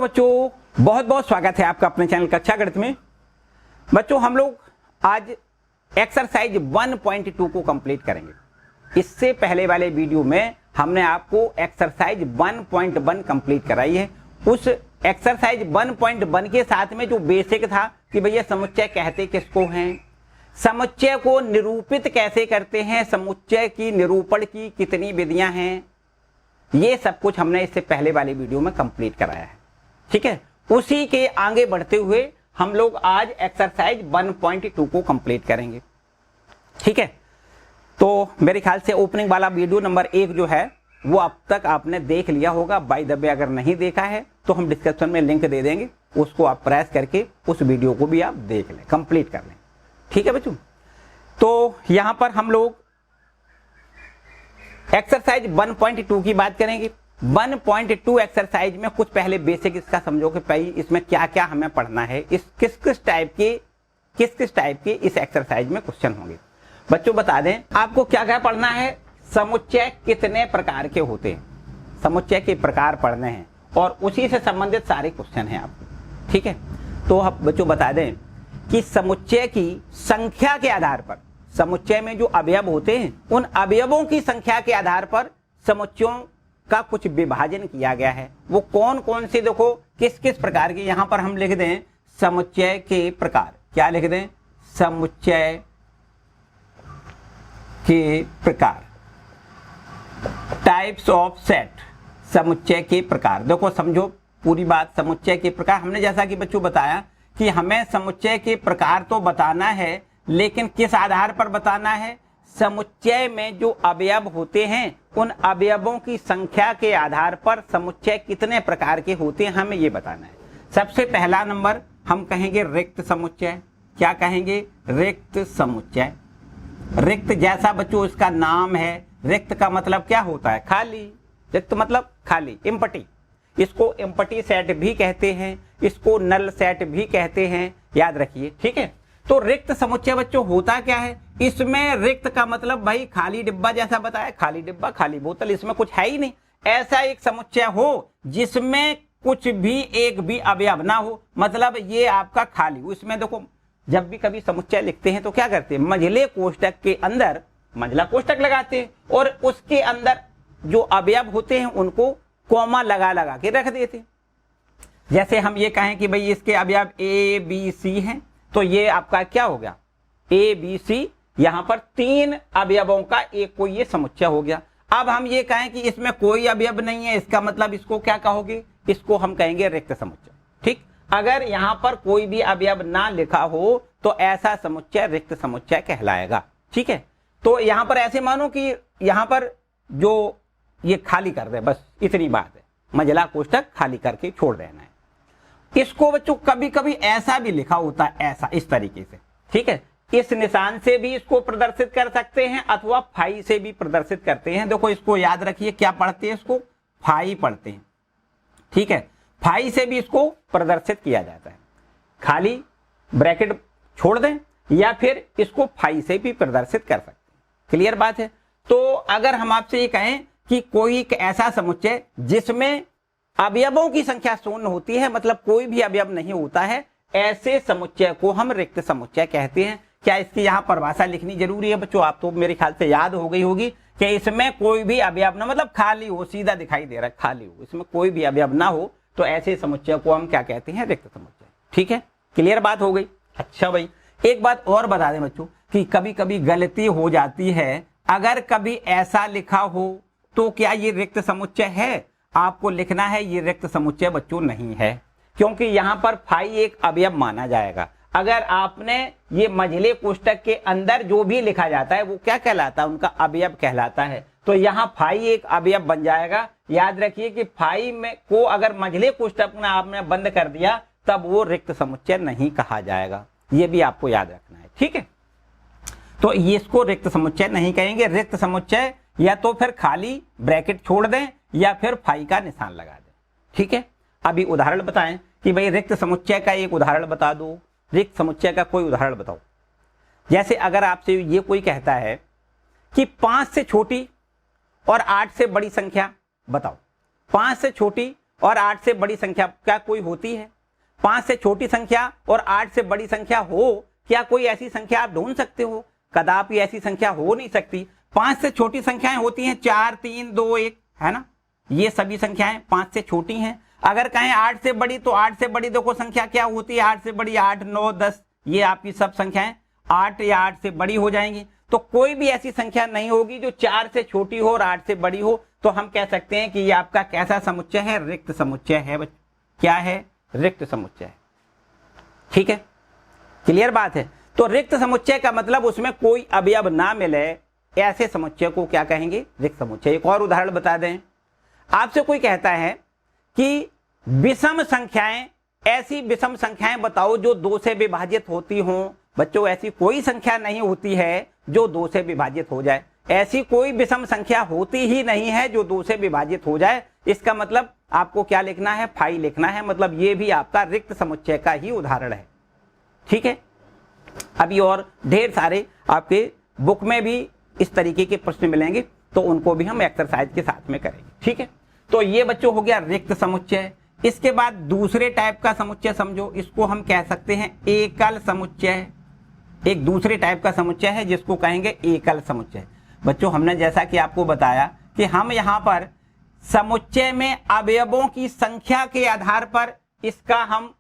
बच्चों, बहुत बहुत स्वागत है आपका अपने चैनल कक्षा गणित में। बच्चों, हम लोग आज एक्सरसाइज 1.2 को कंप्लीट करेंगे। इससे पहले वाले वीडियो में हमने आपको एक्सरसाइज 1.1 कंप्लीट कराई है। उस एक्सरसाइज 1.1 के साथ में जो बेसिक था कि भैया समुच्चय कहते किसको हैं, समुच्चय को निरूपित कैसे करते हैं, समुच्चय की निरूपण की कितनी विधियां हैं, ये सब कुछ हमने इससे पहले वाले वीडियो में कंप्लीट कराया है। ठीक है, उसी के आगे बढ़ते हुए हम लोग आज एक्सरसाइज 1.2 को कंप्लीट करेंगे। ठीक है, तो मेरे ख्याल से ओपनिंग वाला वीडियो नंबर 1 जो है वो अब तक आपने देख लिया होगा। बाय द वे अगर नहीं देखा है तो हम डिस्क्रिप्शन में लिंक दे देंगे, उसको आप प्रेस करके उस वीडियो को भी आप देख लें, कंप्लीट कर लें। ठीक है बच्चों, तो यहां पर हम लोग एक्सरसाइज 1.2 की बात करेंगे। 1.2 एक्सरसाइज में कुछ पहले बेसिक इसका समझो कि भाई इसमें क्या क्या हमें पढ़ना है, इस किस किस टाइप के इस एक्सरसाइज में क्वेश्चन होंगे। बच्चों बता दें आपको क्या क्या पढ़ना है, समुच्चय कितने प्रकार के होते हैं, समुच्चय के प्रकार पढ़ने हैं और उसी से संबंधित सारे क्वेश्चन हैं आपको। ठीक है, तो हम बच्चों बता दें कि समुच्चय की संख्या के आधार पर, समुच्चय में जो अवयव होते हैं उन अवयवों की संख्या के आधार पर समुच्चयों का कुछ विभाजन किया गया है। वो कौन कौन से, देखो किस किस प्रकार के, यहां पर हम लिख दें समुच्चय के प्रकार। क्या लिख दें? समुच्चय के प्रकार, टाइप्स ऑफ सेट, समुच्चय के प्रकार। देखो समझो पूरी बात, समुच्चय के प्रकार हमने जैसा कि बच्चों बताया कि हमें समुच्चय के प्रकार तो बताना है, लेकिन किस आधार पर बताना है, समुच्चय में जो अवयव होते हैं उन अवयवों की संख्या के आधार पर समुच्चय कितने प्रकार के होते हैं हमें ये बताना है। सबसे पहला नंबर हम कहेंगे रिक्त समुच्चय। क्या कहेंगे? रिक्त समुच्चय। रिक्त जैसा बच्चों इसका नाम है, रिक्त का मतलब क्या होता है? खाली। रिक्त मतलब खाली, एम्प्टी। इसको एम्प्टी सेट भी कहते हैं, इसको नल सेट भी कहते हैं, याद रखिए। ठीक है, तो रिक्त समुच्चय बच्चों होता क्या है, इसमें रिक्त का मतलब भाई खाली डिब्बा, जैसा बताया खाली डिब्बा खाली बोतल, इसमें कुछ है ही नहीं। ऐसा एक समुच्चय हो जिसमें कुछ भी एक भी अवयव ना हो, मतलब ये आपका खाली। इसमें देखो जब भी कभी समुच्चय लिखते हैं तो क्या करते हैं, मंझले कोष्टक के अंदर मंझला कोष्टक लगाते हैं और उसके अंदर जो अवयव होते हैं उनको कॉमा लगा लगा के रख देते हैं। जैसे हम ये कहें कि भाई इसके अवयव ए बी सी हैं, तो ये आपका क्या हो गया, ए बी सी, यहां पर 3 अवयवों का एक कोई ये समुच्चय हो गया। अब हम ये कहें कि इसमें कोई अवयव नहीं है, इसका मतलब इसको क्या कहोगे, इसको हम कहेंगे रिक्त समुच्चय। ठीक, अगर यहां पर कोई भी अवयव ना लिखा हो तो ऐसा समुच्चय रिक्त समुच्चय कहलाएगा। ठीक है, तो यहां पर ऐसे मानो कि यहां पर जो ये खाली कर दे, बस इतनी बात है, मंझला कोष्टक खाली करके छोड़ देना है। इसको बच्चों कभी कभी ऐसा भी लिखा होता है, ऐसा इस तरीके से। ठीक है, इस निशान से भी इसको प्रदर्शित कर सकते हैं अथवा फाई से भी प्रदर्शित करते हैं। देखो इसको याद रखिए, क्या पढ़ते हैं, इसको फाई पढ़ते हैं। ठीक है, फाई से भी इसको प्रदर्शित किया जाता है, खाली ब्रैकेट छोड़ दें या फिर इसको फाई से भी प्रदर्शित कर सकते हैं। क्लियर बात है। तो अगर हम आपसे ये कहें कि कोई एक ऐसा समुच्चय जिसमें अवयवों की संख्या शून्य होती है, मतलब कोई भी अवयव नहीं होता है, ऐसे समुच्चय को हम रिक्त समुच्चय कहते हैं। क्या इसकी यहाँ परिभाषा लिखनी जरूरी है बच्चों? आप तो मेरे ख्याल से याद हो गई होगी कि इसमें कोई भी अवयव ना, मतलब खाली हो, सीधा दिखाई दे रहा है खाली हो, इसमें कोई भी अवयव ना हो, तो ऐसे समुच्चय को हम क्या कहते हैं, रिक्त समुच्चय। ठीक है, क्लियर बात हो गई। अच्छा भाई, एक बात और बता दें बच्चों कि कभी कभी गलती हो जाती है, अगर कभी ऐसा लिखा हो तो क्या ये रिक्त समुच्चय है? आपको लिखना है ये रिक्त समुच्चय बच्चों नहीं है, क्योंकि यहां पर फाई एक अवयव माना जाएगा। अगर आपने ये मंझले कोष्टक के अंदर जो भी लिखा जाता है वो क्या कहलाता है, उनका अवयव कहलाता है। तो यहाँ फाई एक अवयव बन जाएगा। याद रखिए कि फाई में को अगर मंझले कोष्टक में आपने बंद कर दिया तब वो रिक्त समुच्चय नहीं कहा जाएगा, ये भी आपको याद रखना है। ठीक है, तो ये इसको रिक्त समुच्चय नहीं कहेंगे। रिक्त समुच्चय या तो फिर खाली ब्रैकेट छोड़ दें या फिर फाई का निशान लगा दें। ठीक है, अभी उदाहरण बताएं कि भाई रिक्त समुच्चय का एक उदाहरण बता दो, रिक्त समुच्चय का कोई उदाहरण बताओ। जैसे अगर आपसे ये कोई कहता है कि 5 से छोटी और 8 से बड़ी संख्या बताओ, 5 से छोटी और 8 से बड़ी संख्या क्या कोई होती है? 5 से छोटी संख्या और 8 से बड़ी संख्या हो, क्या कोई ऐसी संख्या आप ढूंढ सकते हो? कदापि ऐसी संख्या हो नहीं सकती। 5 से छोटी संख्याएं होती हैं 4, 3, 2, 1, है ना? ये सभी संख्याएं 5 से छोटी हैं। अगर कहें 8 से बड़ी, तो 8 से बड़ी देखो संख्या क्या होती है? 8 से बड़ी 8, 9, 10, ये आपकी सब संख्याएं 8 या 8 से बड़ी हो जाएंगी। तो कोई भी ऐसी संख्या नहीं होगी जो 4 से छोटी हो और 8 से बड़ी हो। तो हम कह सकते हैं कि ये आपका कैसा समुच्चय है? रिक्त समुच्चय है। क्या है? रिक्त समुच्चय। ठीक है, क्लियर बात है। तो रिक्त समुच्चय का मतलब उसमें कोई अवयव ना मिले, ऐसे समुच्चय को क्या कहेंगे? रिक्त समुच्चय। एक और उदाहरण बता दें। आपसे कोई कहता है कि विषम संख्याएं, ऐसी विषम संख्याएं बताओ जो 2 से विभाजित होती हों। बच्चों, ऐसी कोई संख्या नहीं होती है जो 2 से विभाजित हो जाए। ऐसी कोई विषम संख्या होती ही नहीं है जो 2 से विभाजित हो जाए। इसका मतलब आपको क्या लिखना है? फाई लिखना है। मतलब ये भी आपका रिक्त समुच्चय का ही उदाहरण है। ठीक है, अभी और ढेर सारे आपके बुक में भी इस तरीके के प्रश्न मिलेंगे, तो उनको भी हम एक्सरसाइज के साथ में करेंगे। ठीक है, तो ये बच्चों हो गया रिक्त समुच्चय। इसके बाद दूसरे टाइप का समुच्चय समझो, इसको हम कह सकते हैं एकल समुच्चय। एक दूसरे टाइप का समुच्चय है जिसको कहेंगे एकल समुच्चय। बच्चों, हमने जैसा कि आपको बताया कि हम यहाँ पर समुच्चय में अवयवों की संख्या के आधार पर हम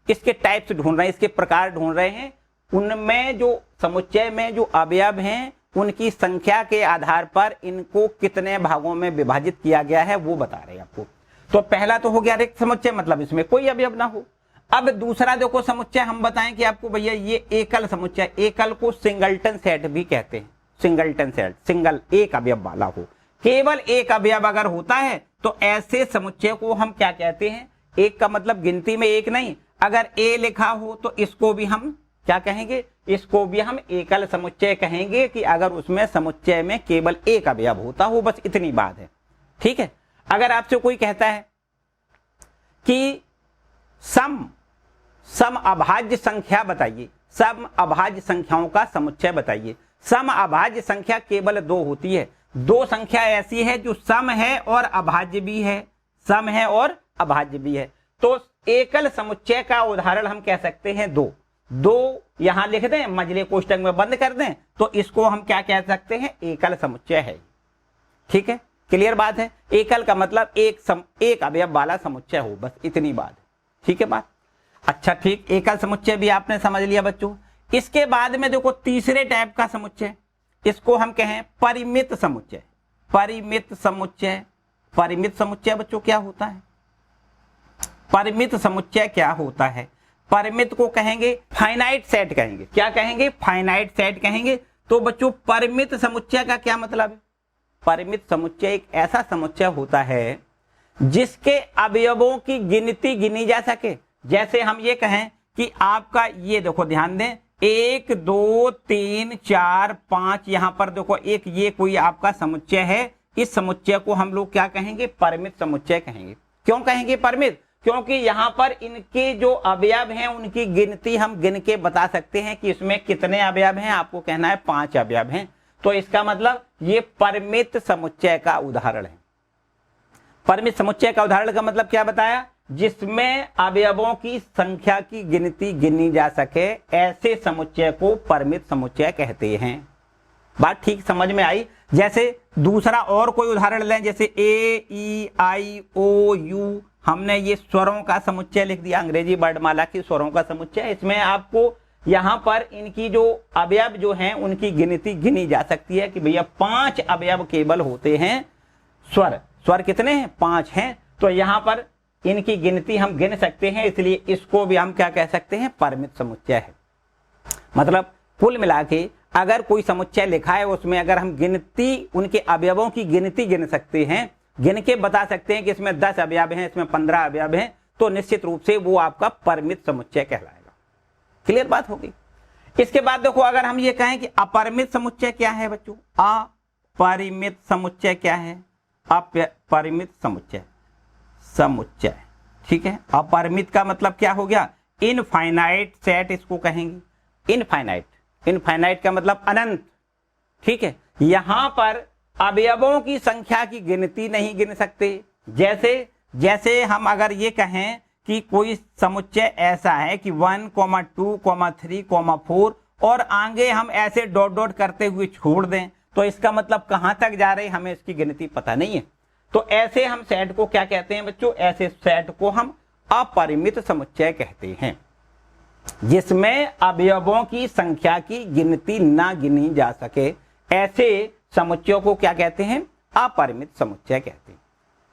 इसके टाइप्स ढूंढ रहे हैं, इसके प्रकार ढूंढ रहे हैं। उनमें जो समुच्चय में जो अवयव हैं उनकी संख्या के आधार पर इनको कितने भागों में विभाजित किया गया है वो बता रहे हैं आपको। तो पहला तो हो गया रिक्त समुच्चय, मतलब इसमें कोई अवयव ना हो। अब दूसरा देखो समुच्चय हम बताएं कि आपको भैया ये एकल समुच्चय। एकल को सिंगलटन सेट भी कहते हैं। सिंगलटन सेट, सिंगल, एक अवयव वाला हो, केवल एक अवयव अगर होता है तो ऐसे समुच्चय को हम क्या कहते हैं? एक का मतलब गिनती में एक नहीं, अगर ए लिखा हो तो इसको भी हम क्या कहेंगे? इसको भी हम एकल समुच्चय कहेंगे कि अगर उसमें समुच्चय में केवल एक अवयव होता हो, बस इतनी बात है। ठीक है, अगर आपसे कोई कहता है कि सम अभाज्य संख्या बताइए, सम अभाज्य संख्याओं का समुच्चय बताइए। सम अभाज्य संख्या केवल 2 होती है। 2 संख्या ऐसी है जो सम है और अभाज्य भी है, सम है और अभाज्य भी है। तो एकल समुच्चय का उदाहरण हम कह सकते हैं 2 यहां लिख दें, मझले कोष्टक में बंद कर दें, तो इसको हम क्या कह सकते हैं? एकल समुच्चय है। ठीक है, क्लियर बात है। एकल का मतलब एक अवयव वाला समुच्चय हो, बस इतनी बात। ठीक है बात? अच्छा ठीक, एकल समुच्चय भी आपने समझ लिया बच्चों। इसके बाद में देखो तीसरे टाइप का समुच्चय, इसको हम कहें परिमित समुच्चय। परिमित समुच्चय, परिमित समुच्चय बच्चों क्या होता है? परिमित समुच्चय क्या होता है? परिमित को कहेंगे फाइनाइट सेट कहेंगे। क्या कहेंगे? फाइनाइट सेट कहेंगे। तो बच्चों परिमित समुच्चय का क्या मतलब है? परिमित समुच्चय एक ऐसा समुच्चय होता है जिसके अवयवों की गिनती गिनी जा सके। जैसे हम ये कहें कि आपका ये देखो ध्यान दें, 1, 2, 3, 4, 5, यहां पर देखो एक ये कोई आपका समुच्चय है। इस समुच्चय को हम लोग क्या कहेंगे? परिमित समुच्चय कहेंगे। क्यों कहेंगे परिमित? क्योंकि यहां पर इनके जो अवयव हैं उनकी गिनती हम गिन के बता सकते हैं कि इसमें कितने अवयव हैं। आपको कहना है 5 अवयव हैं, तो इसका मतलब ये परिमित समुच्चय का उदाहरण है। परिमित समुच्चय का उदाहरण का मतलब क्या बताया? जिसमें अवयवों की संख्या की गिनती गिनी जा सके, ऐसे समुच्चय को परिमित समुच्चय कहते हैं। बात ठीक समझ में आई? जैसे दूसरा और कोई उदाहरण लें, जैसे ए, ई, आई, ओ, यू, हमने ये स्वरों का समुच्चय लिख दिया, अंग्रेजी वर्णमाला की स्वरों का समुच्चय। इसमें आपको यहाँ पर इनकी जो अवयव जो हैं उनकी गिनती गिनी जा सकती है कि भैया 5 अवयव केवल होते हैं। स्वर कितने हैं? 5 हैं। तो यहाँ पर इनकी गिनती हम गिन सकते हैं, इसलिए इसको भी हम क्या कह सकते हैं? परिमित समुच्चय है। मतलब कुल मिला के अगर कोई समुच्चय लिखा है उसमें अगर हम गिनती, उनके अवयवों की गिनती गिन सकते हैं, गिन के बता सकते हैं कि इसमें 10 अवयव हैं, इसमें 15 अवयव हैं, तो निश्चित रूप से वो आपका परिमित समुच्चय कहलाएगा। क्लियर बात होगी? इसके बाद देखो अगर हम ये कहें कि अपरिमित समुच्चय क्या है बच्चों? अपरिमित समुच्चय क्या है? अपरिमित समुच्चय, ठीक है। अपरिमित का मतलब क्या हो गया? इनफाइनाइट सेट इसको कहेंगे। इनफाइनाइट का मतलब अनंत। ठीक है, यहां पर अवयवों की संख्या की गिनती नहीं गिन सकते। जैसे जैसे हम अगर ये कहें कि कोई समुच्चय ऐसा है कि 1, 2, 3, 4 और आगे हम ऐसे डॉट डॉट करते हुए छोड़ दें, तो इसका मतलब कहां तक जा रहे हैं हमें इसकी गिनती पता नहीं है। तो ऐसे हम सेट को क्या कहते हैं बच्चों? ऐसे सेट को हम अपरिमित समुच्चय कहते हैं, जिसमें अवयवों की संख्या की गिनती ना गिनी जा सके। ऐसे समुच्चयों को क्या कहते हैं? अपरिमित समुच्चय कहते हैं।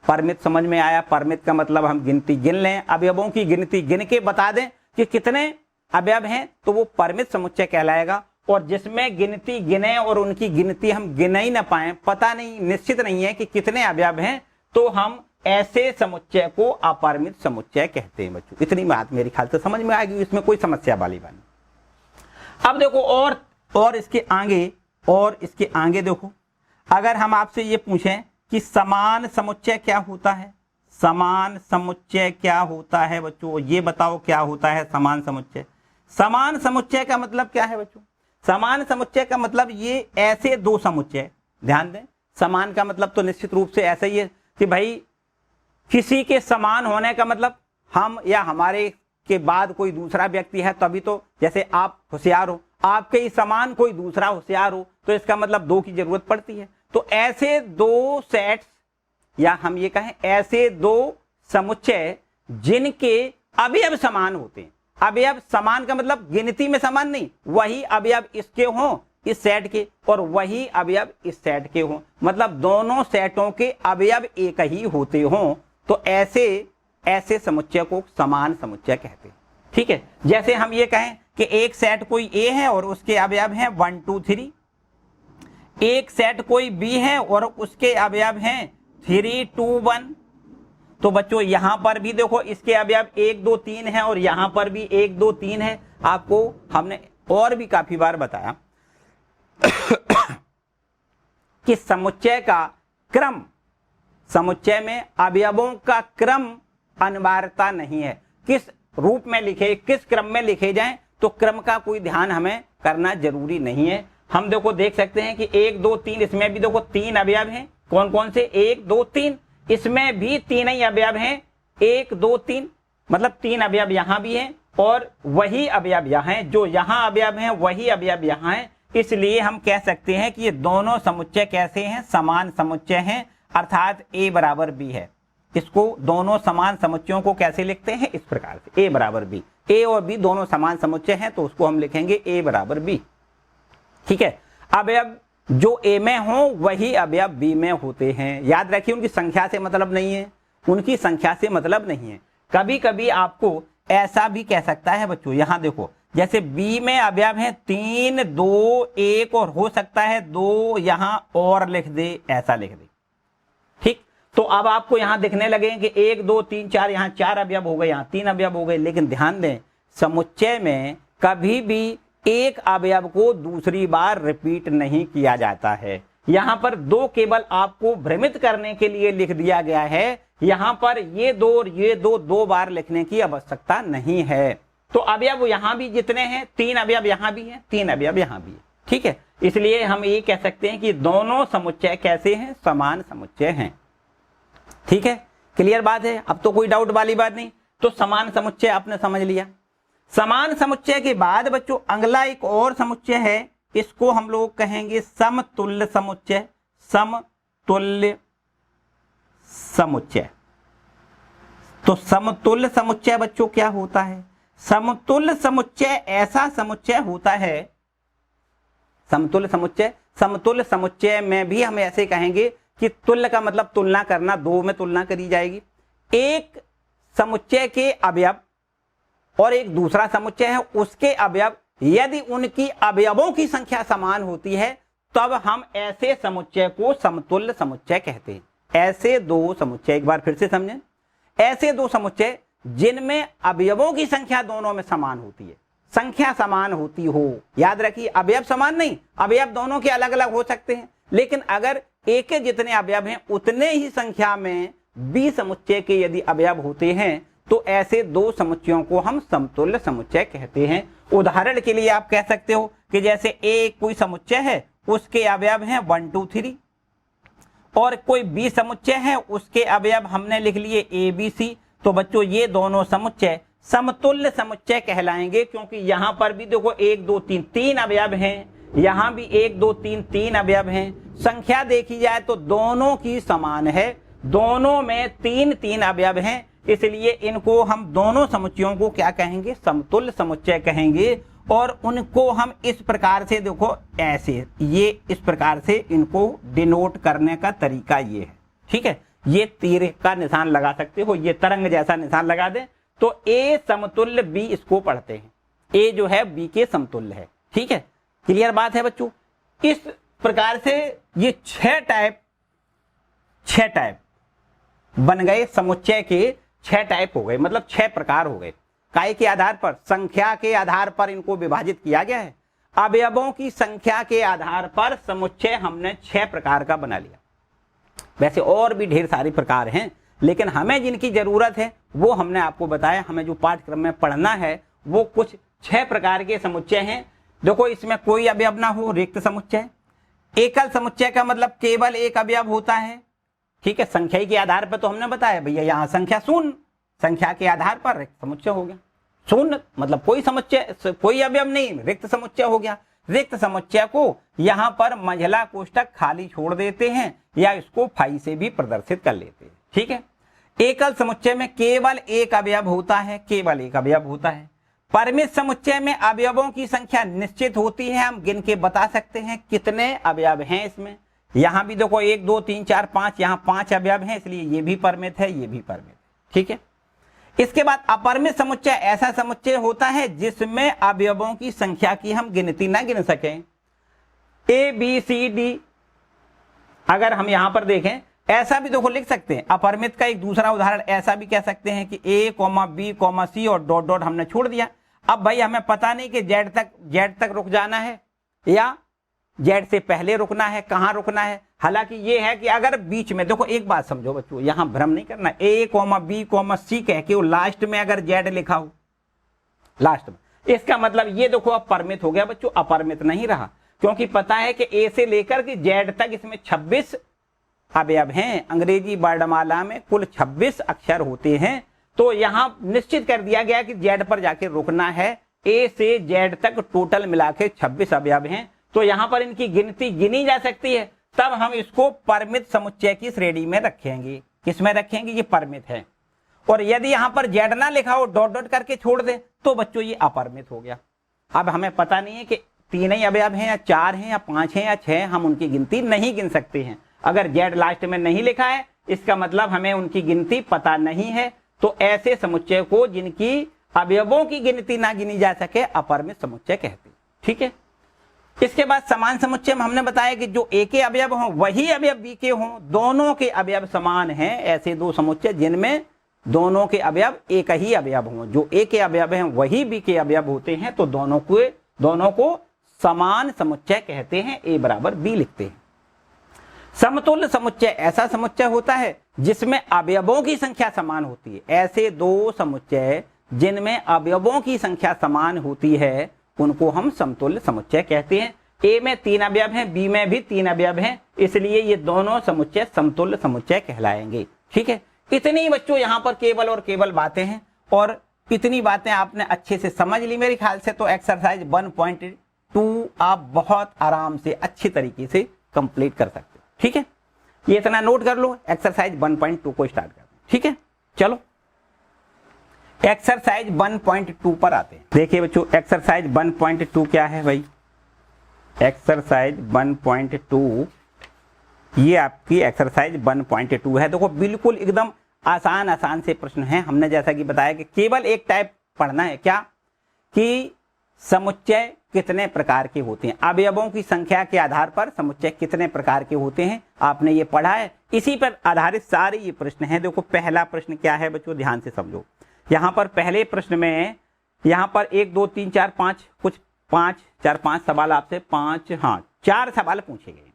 परिमित समझ में आया? परिमित का मतलब हम गिनती गिन लें, अवयवों की गिनती गिन के बता दें कि कितने अवयव हैं, तो वो परिमित समुच्चय कहलाएगा। और जिसमें गिनती गिने और उनकी गिनती हम गिन ही ना पाए, पता नहीं, निश्चित नहीं है कि कितने अवयव हैं, तो हम ऐसे समुच्चय को अपरिमित समुच्चय कहते हैं बच्चों। इतनी बात मेरे ख्याल से समझ में आएगी, इसमें कोई समस्या वाली बात नहीं। अब देखो और इसके आगे देखो, अगर हम आपसे ये पूछें कि समान समुच्चय क्या होता है? समान समुच्चय क्या होता है बच्चों? ये बताओ क्या होता है समान समुच्चय? समान समुच्चय का मतलब क्या है बच्चों? समान समुच्चय का मतलब ये ऐसे दो समुच्चय, ध्यान दें, समान का मतलब तो निश्चित रूप से ऐसा ही है कि भाई किसी के समान होने का मतलब हम या हमारे के बाद कोई दूसरा व्यक्ति है, तभी तो, जैसे आप होशियार हो, आपके ही समान कोई दूसरा होशियार हो, तो इसका मतलब दो की जरूरत पड़ती है। तो ऐसे दो सेट्स, या हम ये कहें ऐसे दो समुच्चय जिनके अवयव समान होते हैं। अवयव समान का मतलब गिनती में समान नहीं, वही अवयव इसके हों इस सेट के और वही अवयव इस सेट के हों, मतलब दोनों सेटों के अवयव एक ही होते हों, तो ऐसे समुच्चय को समान समुच्चय कहते हैं। ठीक है, जैसे हम ये कहें कि एक सेट कोई ए है और उसके अवयव हैं 1, 2, 3, एक सेट कोई बी है और उसके अवयव हैं 3, 2, 1। तो बच्चों यहां पर भी देखो इसके अवयव 1, 2, 3 है और यहां पर भी 1, 2, 3 है। आपको हमने और भी काफी बार बताया कि समुच्चय का क्रम, समुच्चय में अवयवों का क्रम अनिवार्यता नहीं है, किस रूप में लिखे, किस क्रम में लिखे जाएं, तो क्रम का कोई ध्यान हमें करना जरूरी नहीं है। हम देखो देख सकते हैं कि 1, 2, 3, इसमें भी देखो 3 अवयव हैं। कौन कौन से? 1, 2, 3, इसमें भी 3 ही अवयव हैं। 1, 2, 3 मतलब 3 अवयव यहां भी हैं और वही अवयव यहां हैं, जो यहां अवयव हैं वही अवयव यहां हैं। इसलिए हम कह सकते हैं कि ये दोनों समुच्चय कैसे हैं? समान समुच्चय हैं, अर्थात A बराबर B है। इसको दोनों समान समुच्चयों को कैसे लिखते हैं? इस प्रकार से, A बराबर B। A और B दोनों समान समुच्चय हैं, तो उसको हम लिखेंगे A बराबर B। ठीक है, अवयव जो A में हो वही अवयव B में होते हैं। याद रखिए, उनकी संख्या से मतलब नहीं है, उनकी संख्या से मतलब नहीं है। कभी कभी आपको ऐसा भी कह सकता है बच्चों, यहां देखो, जैसे B में अवयव है 3, 2, 1 और हो सकता है 2 यहां और लिख दे, ऐसा लिख दे। ठीक, तो अब आपको यहां दिखने लगे कि 1, 2, 3, 4, यहां 4 अवयव हो गए, यहां 3 अवयव हो गए। लेकिन ध्यान दें, समुच्चय में कभी भी एक अवयव को दूसरी बार रिपीट नहीं किया जाता है। यहां पर 2 केवल आपको भ्रमित करने के लिए लिख दिया गया है। यहां पर ये 2 और ये 2 बार लिखने की आवश्यकता नहीं है। तो अवयव यहां भी जितने हैं, 3 अवयव यहां भी हैं, 3 अवयव यहां भी है। ठीक है, इसलिए हम ये कह सकते हैं कि दोनों समुच्चय कैसे हैं? समान समुच्चय हैं। ठीक है, क्लियर बात है, अब तो कोई डाउट वाली बात नहीं। तो समान समुच्चय आपने समझ लिया। समान समुच्चय के बाद बच्चों अगला एक और समुच्चय है, इसको हम लोग कहेंगे समतुल्य समुच्चय। समतुल्य समुच्चय। तो समतुल्य समुच्चय बच्चों क्या होता है? समतुल्य समुच्चय ऐसा समुच्चय होता है, समतुल्य समुच्चय में भी हम ऐसे कहेंगे कि तुल्य का मतलब तुलना करना, 2 में तुलना करी जाएगी। एक समुच्चय के अवयव और एक दूसरा समुच्चय है, उसके अवयव यदि उनकी अवयवों की संख्या समान होती है, तब हम ऐसे समुच्चय को समतुल्य समुच्चय कहते हैं। ऐसे दो समुच्चय, एक बार फिर से समझें, ऐसे दो समुच्चय जिनमें अवयवों की संख्या दोनों में समान होती है, संख्या समान होती हो। याद रखिए, अवयव समान नहीं, अवयव दोनों के अलग अलग हो सकते हैं, लेकिन अगर एक के जितने अवयव हैं उतने ही संख्या में बी समुच्चय के यदि अवयव होते हैं, तो ऐसे दो समुच्चयों को हम समतुल्य समुच्चय कहते हैं। उदाहरण के लिए आप कह सकते हो कि जैसे एक कोई समुच्चय है, उसके अवयव हैं 1, 2, 3 और कोई बी समुच्चय है, उसके अवयव हमने लिख लिए ए बी सी। तो बच्चों ये दोनों समुच्चय समतुल्य समुच्चय कहलाएंगे, क्योंकि यहां पर भी देखो 1 2 3 तीन अवयव हैं, यहां भी 1 2 3 तीन अवयव हैं। संख्या देखी जाए तो दोनों की समान है, दोनों में 3 3 अवयव हैं, इसलिए इनको हम दोनों समुच्चयों को क्या कहेंगे, समतुल्य समुच्चय कहेंगे। और उनको हम इस प्रकार से देखो ऐसे, ये इस प्रकार से इनको डिनोट करने का तरीका ये है, ठीक है। ये तीर का निशान लगा सकते हो, ये तरंग जैसा निशान लगा दे तो ए समतुल्य बी इसको पढ़ते हैं, ए जो है बी के समतुल्य है, ठीक है। क्लियर बात है बच्चों। इस प्रकार से ये 6 टाइप बन गए, समुच्चय के 6 टाइप हो गए, मतलब 6 प्रकार हो गए। काय के आधार पर, संख्या के आधार पर इनको विभाजित किया गया है। अवयवों की संख्या के आधार पर समुच्चय हमने 6 प्रकार का बना लिया। वैसे और भी ढेर सारे प्रकार हैं, लेकिन हमें जिनकी जरूरत है वो हमने आपको बताया। हमें जो पाठ्यक्रम में पढ़ना है वो कुछ 6 प्रकार के समुच्चय हैं। देखो इसमें कोई अवयव ना हो, रिक्त समुच्चय। एकल समुच्चय का मतलब केवल एक अवयव होता है, ठीक है। संख्या के आधार पर तो हमने बताया भैया, यहाँ संख्या शून्य, संख्या के आधार पर रिक्त समुच्चय हो गया। शून्य मतलब कोई समुच्चय, कोई अवयव नहीं, रिक्त समुच्चय हो गया। रिक्त समुच्चय को यहाँ पर मंझला कोष्ठक खाली छोड़ देते हैं या इसको फाई से भी प्रदर्शित कर लेते हैं, ठीक है। एकल समुच्चय में केवल एक अवयव होता है, केवल एक अवयव होता है। परिमित समुच्चय में अवयवों की संख्या निश्चित होती है, हम गिन के बता सकते हैं कितने अवयव हैं इसमें। यहाँ भी देखो 1 2 3 4 5, यहाँ 5 अवयव हैं, इसलिए ये भी परिमित है, ये भी परिमित है, ठीक है। इसके बाद अपरिमित समुच्चय ऐसा समुच्चय होता है जिसमें अवयवों की संख्या की हम गिनती ना गिन सकें। ए बी सी डी अगर हम यहां पर देखें, ऐसा भी देखो लिख सकते हैं। अपरिमित का एक दूसरा उदाहरण ऐसा भी कह सकते हैं कि ए कॉमा बी कॉमा सी और डॉट डॉट हमने छोड़ दिया। अब भाई हमें पता नहीं कि जेड तक रुक जाना है या जेड से पहले रुकना है, कहां रुकना है। हालांकि ये है कि अगर बीच में, देखो एक बात समझो बच्चों, यहां भ्रम नहीं करना। ए कॉमा बी कॉमा सी कह के लास्ट में अगर जेड लिखा हो, लास्ट में, इसका मतलब ये देखो अब परिमित हो गया बच्चों, अपरिमित नहीं रहा। क्योंकि पता है कि ए से लेकर के जेड तक इसमें 26 अवयव हैं। अंग्रेजी वर्णमाला में कुल 26 अक्षर होते हैं, तो यहां निश्चित कर दिया गया कि जेड पर जाके रुकना है। ए से जेड तक टोटल मिला के 26 अवयव हैं, तो यहां पर इनकी गिनती गिनी जा सकती है। तब हम इसको परिमित समुच्चय की श्रेणी में रखेंगे। किसमें रखेंगे, ये परिमित है। और यदि यहां पर जेड ना लिखा हो, डॉट डॉट करके छोड़ दे, तो बच्चों ये अपरिमित हो गया। अब हमें पता नहीं है कि 3 ही अवयव हैं या 4 हैं या 5 हैं या 6, हम उनकी गिनती नहीं गिन सकते हैं। अगर जेड लास्ट में नहीं लिखा है, इसका मतलब हमें उनकी गिनती पता नहीं है। तो ऐसे समुच्चय को जिनकी अवयवों की गिनती ना गिनी जा सके अपरिमित समुच्चय कहते हैं, ठीक है। इसके बाद समान समुच्चय में हमने बताया कि जो ए के अवयव हों वही अवयव बी के हों, दोनों के अवयव समान हैं। ऐसे 2 समुच्चय जिनमें दोनों के अवयव एक ही अवयव हों, जो ए के अवयव हैं वही बी के अवयव होते हैं, तो दोनों को समान समुच्चय कहते हैं, ए बराबर बी लिखते हैं। समतुल्य समुच्चय ऐसा समुच्चय होता है जिसमें अवयवों की संख्या समान होती है। ऐसे 2 समुच्चय जिनमें अवयवों की संख्या समान होती है उनको हम समतुल्य समुच्चय कहते हैं। ए में 3 अवयव हैं, बी में भी 3 अवयव हैं, इसलिए ये दोनों समुच्चय समतुल्य समुच्चय कहलाएंगे, ठीक है। इतनी बच्चों यहाँ पर केवल और केवल बातें हैं, और इतनी बातें आपने अच्छे से समझ ली मेरे ख्याल से। तो एक्सरसाइज 1.2 आप बहुत आराम से अच्छी तरीके से कंप्लीट कर सकते हो, ठीक है। ये इतना नोट कर लो, एक्सरसाइज 1.2 को स्टार्ट करते हैं, ठीक है। चलो एक्सरसाइज 1.2 पर आते हैं। देखिए बच्चों, एक्सरसाइज 1.2 क्या है भाई। एक्सरसाइज 1.2 ये आपकी एक्सरसाइज 1.2 है। देखो बिल्कुल एकदम आसान से प्रश्न है। हमने जैसा कि बताया कि केवल एक टाइप पढ़ना है, क्या कि समुच्चय कितने प्रकार के होते हैं, अवयवों की संख्या के आधार पर समुच्चय कितने प्रकार के होते हैं, आपने ये पढ़ा है। इसी पर आधारित सारे ये प्रश्न हैं। देखो पहला प्रश्न क्या है बच्चों, ध्यान से समझो। यहाँ पर पहले प्रश्न में यहाँ पर 1 2 3 4 5 कुछ 5 सवाल आपसे 4 सवाल पूछे गए।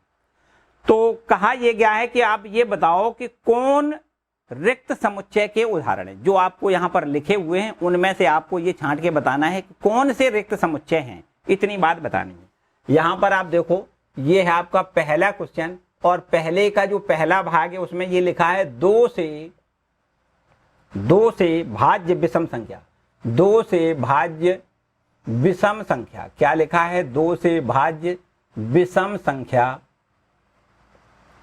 तो कहा यह गया है कि आप ये बताओ कि कौन रिक्त समुच्चय के उदाहरण है। जो आपको यहाँ पर लिखे हुए हैं उनमें से आपको ये छांट के बताना है कि कौन से रिक्त समुच्चय हैं, इतनी बात बतानी है। यहाँ पर आप देखो, ये है आपका पहला क्वेश्चन और पहले का जो पहला भाग है उसमें ये लिखा है 2 से भाज्य विषम संख्या। 2 से भाज्य विषम संख्या, क्या लिखा है? 2 से भाज्य विषम संख्या।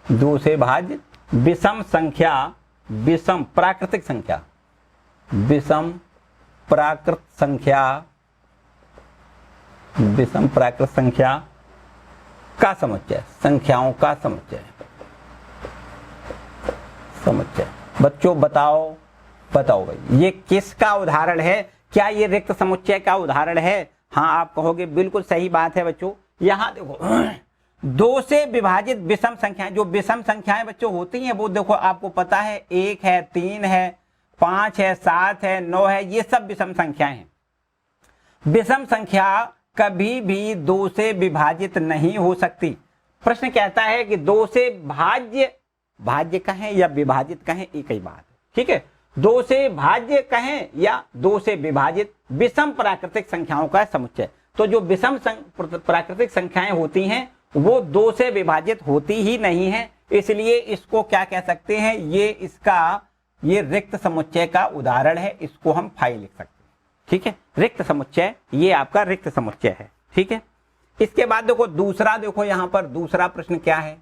2 से भाज्य विषम संख्या, विषम प्राकृतिक संख्या, विषम प्राकृत संख्या, विषम प्राकृत संख्या का समुच्चय, संख्याओं का समुच्चय। बच्चों बताओ भाई, ये किसका उदाहरण है? क्या ये रिक्त समुच्चय का उदाहरण है? हाँ, आप कहोगे बिल्कुल सही बात है बच्चों। यहां देखो 2 से विभाजित विषम संख्याएं, जो विषम संख्याएं बच्चों होती हैं वो देखो आपको पता है 1 है, 3 है, 5 है, 7 है, 9 है, ये सब विषम संख्याएं हैं। विषम संख्या कभी भी 2 से विभाजित नहीं हो सकती। प्रश्न कहता है कि 2 से भाज्य कहें या विभाजित कहें, एक ही बात, ठीक है। 2 से भाज्य कहें या 2 से विभाजित विषम प्राकृतिक संख्याओं का समुच्चय। तो जो विषम प्राकृतिक संख्याएं होती हैं वो 2 से विभाजित होती ही नहीं है, इसलिए इसको क्या कह सकते हैं? ये रिक्त समुच्चय का उदाहरण है, इसको हम फाई लिख सकते हैं, ठीक है। रिक्त समुच्चय, ये आपका रिक्त समुच्चय है, ठीक है। इसके बाद देखो दूसरा, देखो यहां पर दूसरा प्रश्न क्या है?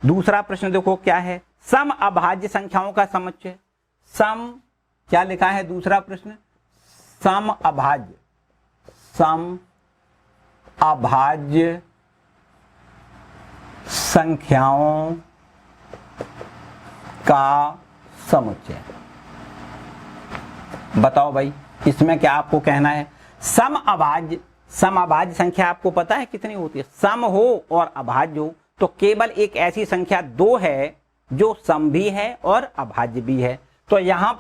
दूसरा प्रश्न देखो क्या है? सम अभाज्य संख्याओं का समुच्चय। सम, क्या लिखा है दूसरा प्रश्न? सम अभाज्य संख्याओं का समुच्चय। बताओ भाई, इसमें क्या आपको कहना है? सम अभाज्य संख्या आपको पता है कितनी होती है? सम हो और अभाज्य हो तो केवल एक ऐसी संख्या 2 है जो सम भी है और अभाज्य भी है। तो यहां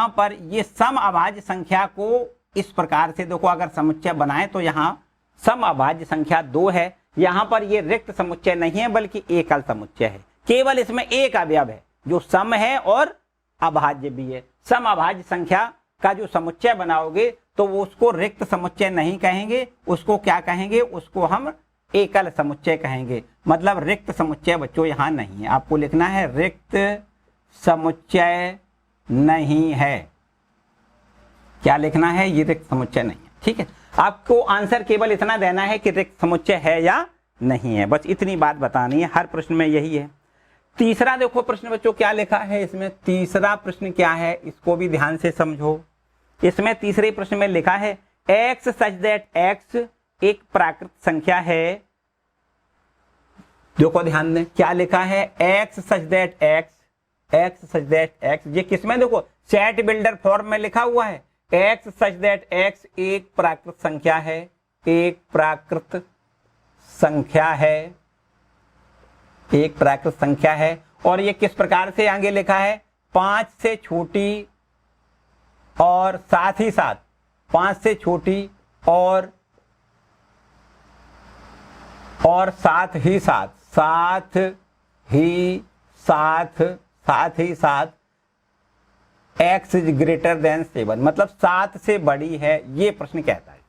पर ये सम अभाज्य संख्या को इस प्रकार से देखो, अगर समुच्चय बनाए तो यहां सम अभाज्य संख्या 2 है। यहां पर ये रिक्त समुच्चय नहीं है बल्कि एकल समुच्चय है। केवल इसमें एक अवयव है जो सम है और अभाज्य भी है। सम अभाज्य संख्या का जो समुच्चय बनाओगे तो वो उसको रिक्त समुच्चय नहीं कहेंगे, उसको क्या कहेंगे? उसको हम एकल समुच्चय कहेंगे। मतलब रिक्त समुच्चय बच्चों यहां नहीं है, आपको लिखना है रिक्त समुच्चय नहीं है। क्या लिखना है? ये रिक्त समुच्चय नहीं है, ठीक है। आपको आंसर केवल इतना देना है कि रिक्त समुच्चय है या नहीं है, बस इतनी बात बतानी है। हर प्रश्न में यही है। तीसरा देखो प्रश्न बच्चों क्या लिखा है इसमें? तीसरा प्रश्न क्या है, इसको भी ध्यान से समझो। इसमें तीसरे प्रश्न में लिखा है x such that x एक प्राकृत संख्या है। देखो ध्यान दें, क्या लिखा है? x such that x, ये किसमें? देखो सेट बिल्डर फॉर्म में लिखा हुआ है। x such that x एक प्राकृत संख्या है, एक प्राकृत संख्या है, एक प्राकृत संख्या है। और ये किस प्रकार से आगे लिखा है? 5 से छोटी और साथ ही साथ 5 से छोटी और साथ ही साथ x इज ग्रेटर देन 7, मतलब 7 से बड़ी है, ये प्रश्न कहता है,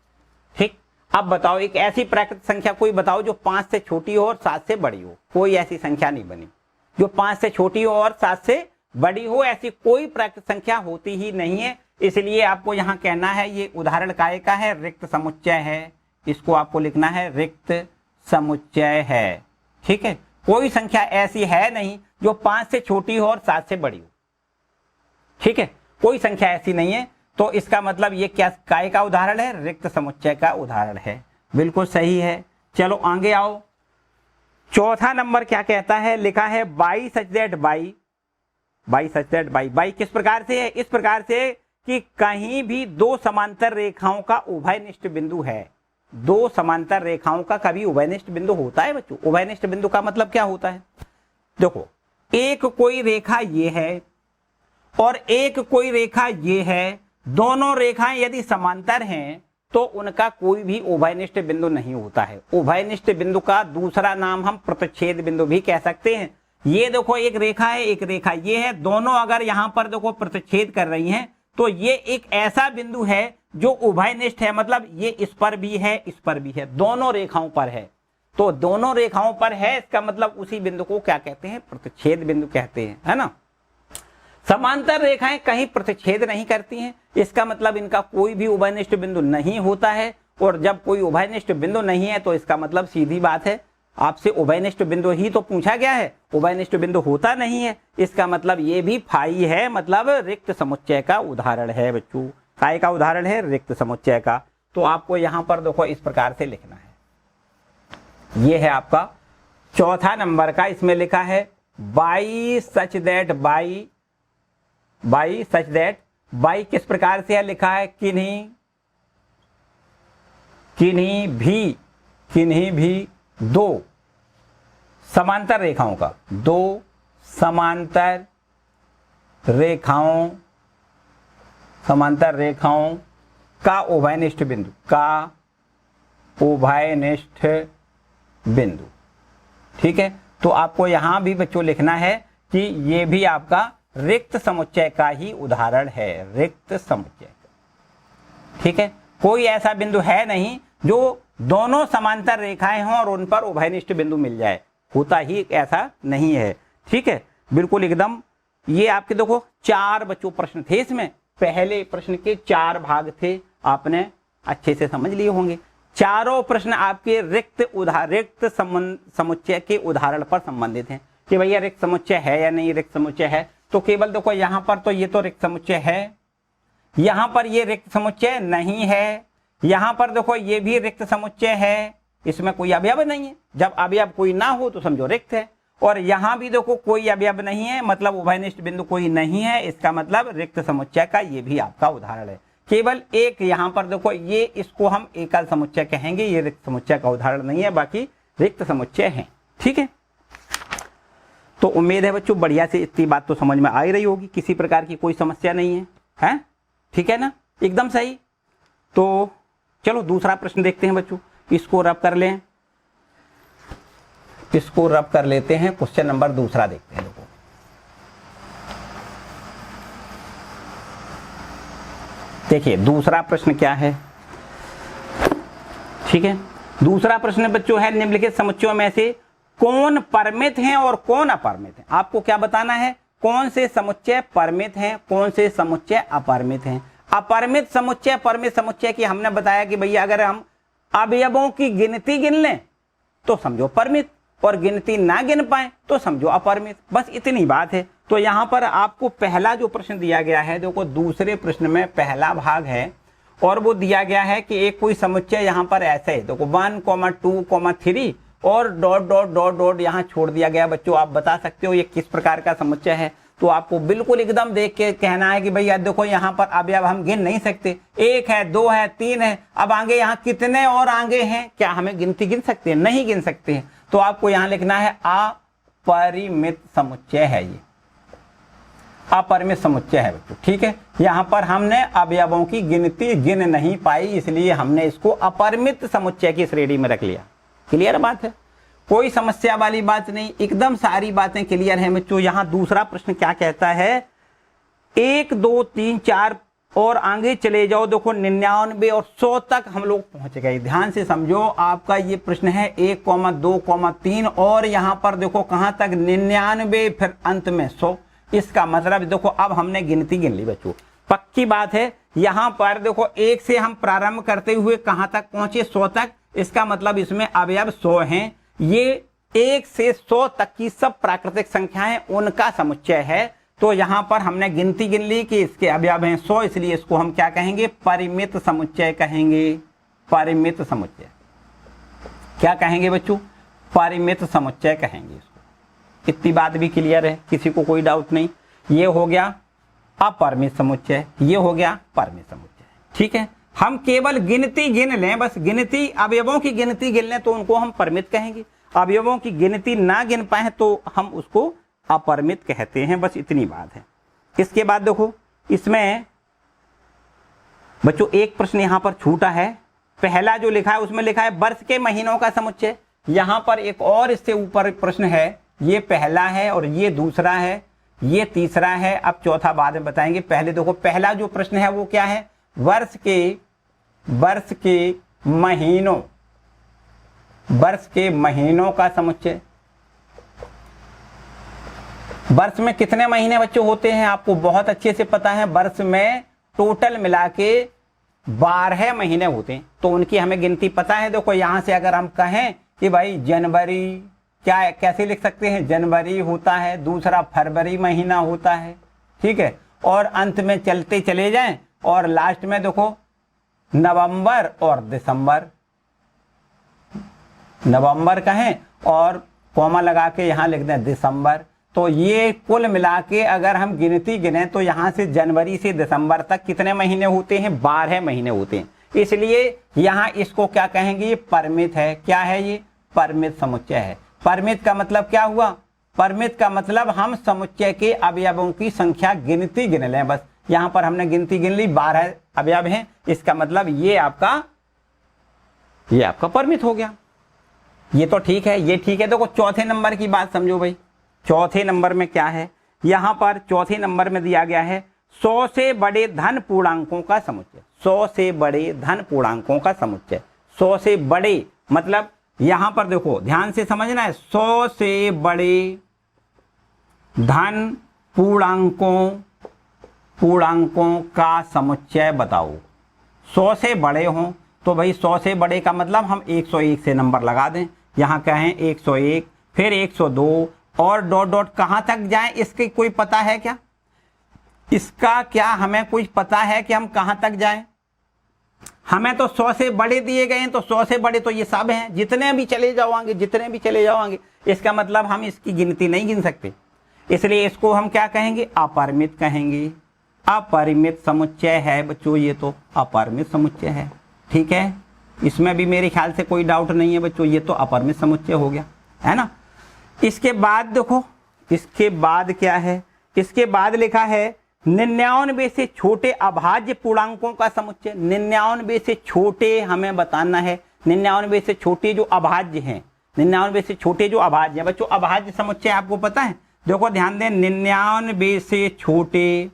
ठीक। अब बताओ एक ऐसी प्राकृत संख्या कोई बताओ जो 5 से छोटी हो और 7 से बड़ी हो। कोई ऐसी संख्या नहीं बनी जो 5 से छोटी हो और 7 से बड़ी हो, ऐसी कोई प्राकृत संख्या होती ही नहीं है। इसलिए आपको यहां कहना है ये उदाहरण काय का है? रिक्त समुच्चय है। इसको आपको लिखना है रिक्त समुच्चय है, ठीक है। कोई संख्या ऐसी है नहीं जो 5 से छोटी हो और 7 से बड़ी हो, ठीक है। कोई संख्या ऐसी नहीं है, तो इसका मतलब ये क्या काय का उदाहरण है? रिक्त समुच्चय का उदाहरण है। बिल्कुल सही है। चलो आगे आओ। चौथा नंबर क्या कहता है? लिखा है बाई सच दैट बाई किस प्रकार से है? इस प्रकार से कि कहीं भी 2 समांतर रेखाओं का उभयनिष्ठ बिंदु है। 2 समांतर रेखाओं का कभी उभयनिष्ठ बिंदु होता है बच्चों? उभयनिष्ठ बिंदु का मतलब क्या होता है? देखो एक कोई रेखा ये है और एक कोई रेखा ये है, दोनों रेखाएं यदि समांतर हैं तो उनका कोई भी उभयनिष्ठ बिंदु नहीं होता है। उभयनिष्ठ बिंदु का दूसरा नाम हम प्रतिच्छेद बिंदु भी कह सकते हैं। ये देखो एक रेखा है, एक रेखा ये है, दोनों अगर यहां पर देखो प्रतिच्छेद कर रही हैं तो ये एक ऐसा बिंदु है जो उभयनिष्ठ है, मतलब ये इस पर भी है, इस पर भी है, दोनों रेखाओं पर है। तो दोनों रेखाओं पर है, इसका मतलब उसी बिंदु को क्या कहते हैं? प्रतिच्छेद बिंदु कहते हैं, है ना। समांतर रेखाएं कहीं प्रतिच्छेद नहीं करती हैं, इसका मतलब इनका कोई भी उभयनिष्ठ बिंदु नहीं होता है। और जब कोई उभयनिष्ठ बिंदु नहीं है तो इसका मतलब सीधी बात है, आपसे उभयनिष्ठ बिंदु ही तो पूछा गया है, उभयनिष्ठ बिंदु होता नहीं है, इसका मतलब ये भी फाई है, मतलब रिक्त समुच्चय का उदाहरण है बच्चों। काय का उदाहरण है? रिक्त समुच्चय का। तो आपको यहां पर देखो इस प्रकार से लिखना है। ये है आपका चौथा नंबर का, इसमें लिखा है by such that, by such that. By किस प्रकार से है? लिखा है किन्हीं भी दो समांतर रेखाओं का, दो समांतर रेखाओं का उभयनिष्ठ बिंदु, ठीक है। तो आपको यहां भी बच्चों लिखना है कि ये भी आपका रिक्त समुच्चय का ही उदाहरण है, रिक्त समुच्चय का, ठीक है। कोई ऐसा बिंदु है नहीं जो दोनों समांतर रेखाएं हों और उन पर उभयनिष्ठ बिंदु मिल जाए, होता ही ऐसा नहीं है, ठीक है, बिल्कुल एकदम। ये आपके देखो 4 बच्चों प्रश्न थे इसमें, पहले प्रश्न के 4 भाग थे, आपने अच्छे से समझ लिए होंगे। चारों प्रश्न आपके रिक्त समुच्चय के उदाहरण पर संबंधित हैं कि भैया रिक्त समुच्चय है या नहीं रिक्त समुच्चय है। तो केवल देखो यहां पर तो ये तो रिक्त समुच्चय है, यहां पर ये रिक्त समुच्चय नहीं है, यहां पर देखो ये भी रिक्त समुच्चय है, इसमें कोई अवयव नहीं है। जब अवयव कोई ना हो तो समझो रिक्त है। और यहां भी देखो कोई अवयव नहीं है, मतलब उभयनिष्ठ बिंदु कोई नहीं है, इसका मतलब रिक्त समुच्चय का ये भी आपका उदाहरण है। केवल एक यहां पर देखो, ये इसको हम एकल समुच्चय कहेंगे, ये रिक्त समुच्चय का उदाहरण नहीं है, बाकी रिक्त समुच्चय है, ठीक है। तो उम्मीद है बच्चों बढ़िया से इतनी बात तो समझ में आ ही रही होगी, किसी प्रकार की कोई समस्या नहीं है, हैं? ठीक है ना, एकदम सही। तो चलो दूसरा प्रश्न देखते हैं बच्चों, इसको रब कर लें, इसको रब कर लेते हैं। क्वेश्चन नंबर दूसरा देखते हैं। देखो देखिए दूसरा प्रश्न क्या है, ठीक है। दूसरा प्रश्न बच्चों है निम्नलिखित समुच्चयों में से कौन परमित हैं और कौन अपरमित हैं। आपको क्या बताना है, कौन से समुच्चय परमित हैं, कौन से समुच्चय अपरमित हैं। अपरमित समुच्चय परमित समुच्चय की हमने बताया कि भैया अगर हम अवयवों की गिनती गिन लें तो समझो परमित, और गिनती ना गिन पाए तो समझो अपरमित, बस इतनी बात है। तो यहाँ पर आपको पहला जो प्रश्न दिया गया है, देखो दूसरे प्रश्न में पहला भाग है और वो दिया गया है कि एक कोई समुच्चय यहाँ पर ऐसे है, देखो 1, 2, 3 और डॉट डॉट डॉट डॉट यहाँ छोड़ दिया गया। बच्चों आप बता सकते हो ये किस प्रकार का समुच्चय है। तो आपको बिल्कुल एकदम देख के कहना है कि भैया देखो यहाँ पर अवयव हम गिन नहीं सकते, 1 है, 2 है, 3 है, अब आगे यहाँ कितने और आगे हैं, क्या हमें गिनती गिन सकते हैं? नहीं गिन सकते हैं। तो आपको यहाँ लिखना है अपरिमित समुच्चय है, ये अपरिमित समुच्चय है बच्चों, ठीक है। यहाँ पर हमने अवयवों की गिनती गिन नहीं पाई, इसलिए हमने इसको अपरिमित समुच्चय की श्रेणी में रख लिया। क्लियर बात है, कोई समस्या वाली बात नहीं, एकदम सारी बातें क्लियर हैं बच्चों। यहाँ दूसरा प्रश्न क्या कहता है, 1, 2, 3, 4 और आगे चले जाओ, देखो 99 और 100 तक हम लोग पहुंच गए। ध्यान से समझो, आपका ये प्रश्न है 1, 2, 3 और यहाँ पर देखो कहां तक 99, फिर अंत में 100। इसका मतलब देखो अब हमने गिनती गिन ली बच्चों, पक्की बात है। यहाँ पर देखो 1 से हम प्रारंभ करते हुए कहां तक पहुंचे, 100 तक। इसका मतलब इसमें अवयव 100 हैं। ये 1 से 100 तक की सब प्राकृतिक संख्याएं उनका समुच्चय है। तो यहां पर हमने गिनती गिन ली कि इसके अवयव हैं 100, इसलिए इसको हम क्या कहेंगे, परिमित समुच्चय कहेंगे। परिमित समुच्चय क्या कहेंगे बच्चों, परिमित समुच्चय कहेंगे इसको। इतनी बात भी क्लियर है, किसी को कोई डाउट नहीं। ये हो गया अपरिमित समुच्चय, ये हो गया परिमित समुच्चय, ठीक है। हम केवल गिनती गिन लें, बस गिनती अवयवों की गिनती गिन लें तो उनको हम परिमित कहेंगे। अवयवों की गिनती ना गिन पाए तो हम उसको अपरिमित कहते हैं, बस इतनी बात है। इसके बाद देखो इसमें बच्चों एक प्रश्न यहां पर छूटा है, पहला जो लिखा है उसमें लिखा है वर्ष के महीनों का समुच्चय। यहां पर एक और इससे ऊपर प्रश्न है, ये पहला है और ये दूसरा है, ये तीसरा है। अब चौथा बाद में बताएंगे। पहले देखो पहला जो प्रश्न है वो क्या है, वर्ष के महीनों वर्ष के महीनों का समुच्चय। वर्ष में कितने महीने बच्चों होते हैं आपको बहुत अच्छे से पता है। वर्ष में टोटल मिला के 12 महीने होते हैं, तो उनकी हमें गिनती पता है। देखो यहां से अगर हम कहें कि भाई जनवरी, क्या कैसे लिख सकते हैं, जनवरी होता है, दूसरा फरवरी महीना होता है, ठीक है, और अंत में चलते चले जाएं और लास्ट में देखो नवंबर और दिसंबर, नवंबर कहें और कॉमा लगा के यहां लिख दें दिसंबर। तो ये कुल मिला के अगर हम गिनती गिने तो यहां से जनवरी से दिसंबर तक कितने महीने होते हैं, 12 महीने होते हैं। इसलिए यहां इसको क्या कहेंगे, ये परिमित है। क्या है ये, परिमित समुच्चय है। परिमित का मतलब क्या हुआ, परिमित का मतलब हम समुच्चय के अवयवों की संख्या गिनती गिन लें, बस यहां पर हमने गिनती गिन ली, 12 अवयव हैं, इसका मतलब ये आपका परिमित हो गया। ये तो ठीक है, ये ठीक है। देखो चौथे नंबर की बात समझो भाई। चौथे नंबर में क्या है, यहां पर चौथे नंबर में दिया गया है 100 से बड़े धन पूर्णांकों का समुच्चय। 100 से बड़े धन पूर्णांकों का समुच्चय। 100 से बड़े मतलब यहां पर देखो ध्यान से समझना है, 100 से बड़े धन पूर्णांकों का समुच्चय बताओ। 100 से बड़े हों तो भाई 100 से बड़े का मतलब हम 101 से नंबर लगा दें। यहां कहें 101, फिर 102 और डॉट डॉट कहां तक जाएं, इसकी कोई पता है क्या, इसका क्या हमें कुछ पता है कि हम कहां तक जाएं? हमें तो 100 से बड़े दिए गए हैं, तो 100 से बड़े तो ये सब हैं, जितने भी चले जाओगे, इसका मतलब हम इसकी गिनती नहीं गिन सकते। इसलिए इसको हम क्या कहेंगे, अपरिमित कहेंगे। अपरिमित समुच्चय है बच्चों, ये तो अपरिमित समुच्चय है, ठीक है। इसमें भी मेरे ख्याल से कोई डाउट नहीं है बच्चों, ये तो अपरिमित समुच्चय हो गया, है ना। इसके बाद देखो, इसके बाद क्या है, इसके बाद लिखा है 99 से छोटे अभाज्य पूर्णांकों का समुच्चय। 99 से छोटे हमें बताना है, 99 से छोटे जो अभाज्य हैं, 99 से छोटे जो अभाज्य हैं बच्चों। अभाज्य समुच्चय आपको पता है, देखो ध्यान दें, 99 से छोटे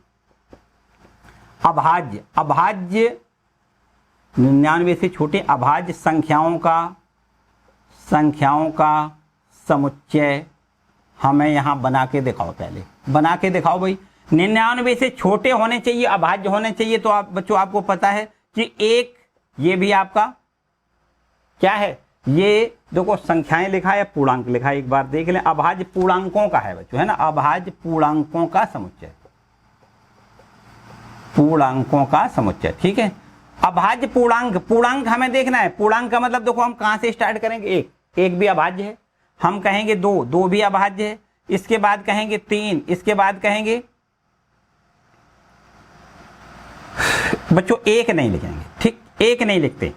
अभाज्य 99 से छोटे अभाज्य संख्याओं का समुच्चय हमें यहां बना के दिखाओ। पहले बना के दिखाओ भाई। 99 से छोटे होने चाहिए, अभाज्य होने चाहिए। तो आप बच्चों आपको पता है कि एक, ये भी आपका क्या है, ये देखो संख्याएं लिखा है, पूर्णांक लिखा है, एक बार देख लें। अभाज्य पूर्णांकों का है बच्चों, है ना, अभाज्य पूर्णांकों का समुच्चय, पूर्णांकों का समुच्चय, ठीक है। अभाज्य पूर्णांक हमें देखना है। पूर्णांक का मतलब देखो हम कहां से स्टार्ट करेंगे, एक भी अभाज्य है, हम कहेंगे 2 भी अभाज्य है, इसके बाद कहेंगे 3, इसके बाद कहेंगे बच्चों 1 नहीं लिखेंगे, ठीक, 1 नहीं लिखते,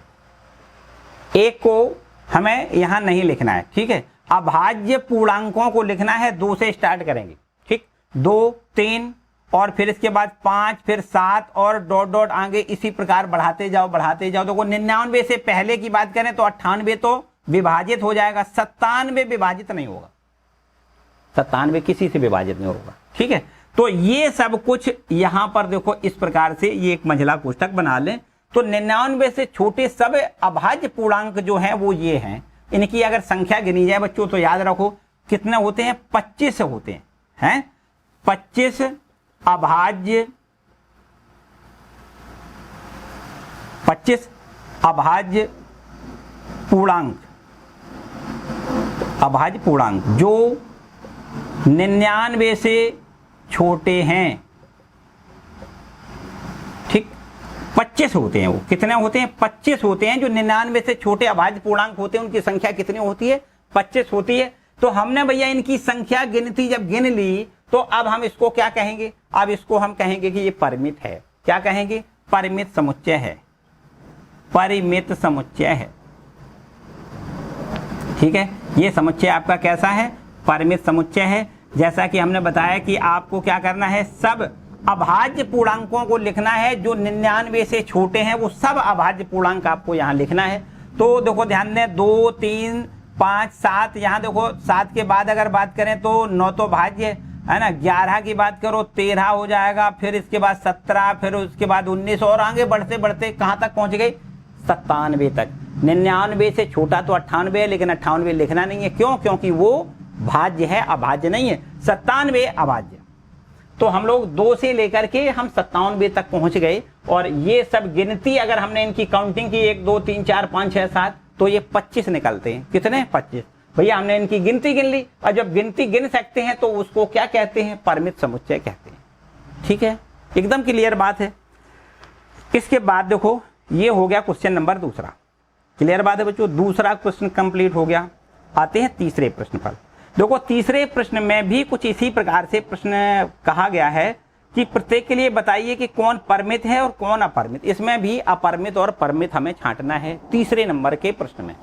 1 को हमें यहां नहीं लिखना है, ठीक है। अभाज्य पूर्णांकों को लिखना है, 2 से स्टार्ट करेंगे, ठीक, 2, 3 और फिर इसके बाद 5, फिर 7 और डॉट डॉट आगे इसी प्रकार बढ़ाते जाओ। देखो 99 से पहले की बात करें तो 98 तो विभाजित हो जाएगा, 97 विभाजित नहीं होगा, 97 किसी से विभाजित नहीं होगा, ठीक है। तो ये सब कुछ यहां पर देखो इस प्रकार से ये एक मंझला कोष्ठक बना लें। तो 99 से छोटे सब अभाज्य पूर्णांक जो हैं वो ये हैं। इनकी अगर संख्या गिनी जाए बच्चों तो याद रखो कितने होते हैं, 25 होते हैं, 25 अभाज्य, 25 अभाज्य पूर्णांक जो 99 से छोटे हैं, ठीक, 25 होते हैं। वो कितने होते हैं, 25 होते हैं। जो 99 से छोटे अभाज्य पूर्णांक होते हैं उनकी संख्या कितनी होती है, 25 होती है। तो हमने भैया इनकी संख्या गिनती जब गिन ली तो अब हम इसको क्या कहेंगे, अब इसको हम कहेंगे कि ये परिमित है। क्या कहेंगे, परिमित समुच्चय है, परिमित समुच्चय है, ठीक है। ये समुच्चय आपका कैसा है, परिमित समुच्चय है। जैसा कि हमने बताया कि आपको क्या करना है, सब अभाज्य पूर्णांकों को लिखना है जो 99 से छोटे हैं, वो सब अभाज्य पूर्णांक आपको यहाँ लिखना है। तो देखो ध्यान दें, 2, 3, 5, 7, यहाँ देखो 7 के बाद अगर बात करें तो 9 तो भाज्य है ना, 11 की बात करो 13 हो जाएगा, फिर इसके बाद 17, फिर उसके बाद 19 और आगे बढ़ते बढ़ते कहाँ तक पहुंच गई, 97 तक। 99 से छोटा तो 98 है, लेकिन 98 लिखना नहीं है। क्यों? क्योंकि वो भाज्य है, अभाज्य नहीं है। 97 अभाज्य। तो हम लोग 2 से लेकर के हम 97 तक पहुंच गए। और ये सब गिनती अगर हमने इनकी काउंटिंग की 1 2 3 4 5 6 7 तो ये 25 निकलते हैं। कितने? 25। भैया हमने इनकी गिनती गिन ली, और जब गिनती गिन सकते हैं तो उसको क्या कहते हैं? परिमित समुच्चय कहते हैं। ठीक है, एकदम क्लियर बात है। इसके बाद देखो, ये हो गया क्वेश्चन नंबर दूसरा। क्लियर बात है बच्चों, दूसरा क्वेश्चन कंप्लीट हो गया। आते हैं तीसरे प्रश्न पर। देखो, तीसरे प्रश्न में भी कुछ इसी प्रकार से प्रश्न कहा गया है कि प्रत्येक के लिए बताइए कि कौन परिमित है और कौन अपरिमित। इसमें भी अपरिमित और परिमित हमें छांटना है तीसरे नंबर के प्रश्न में।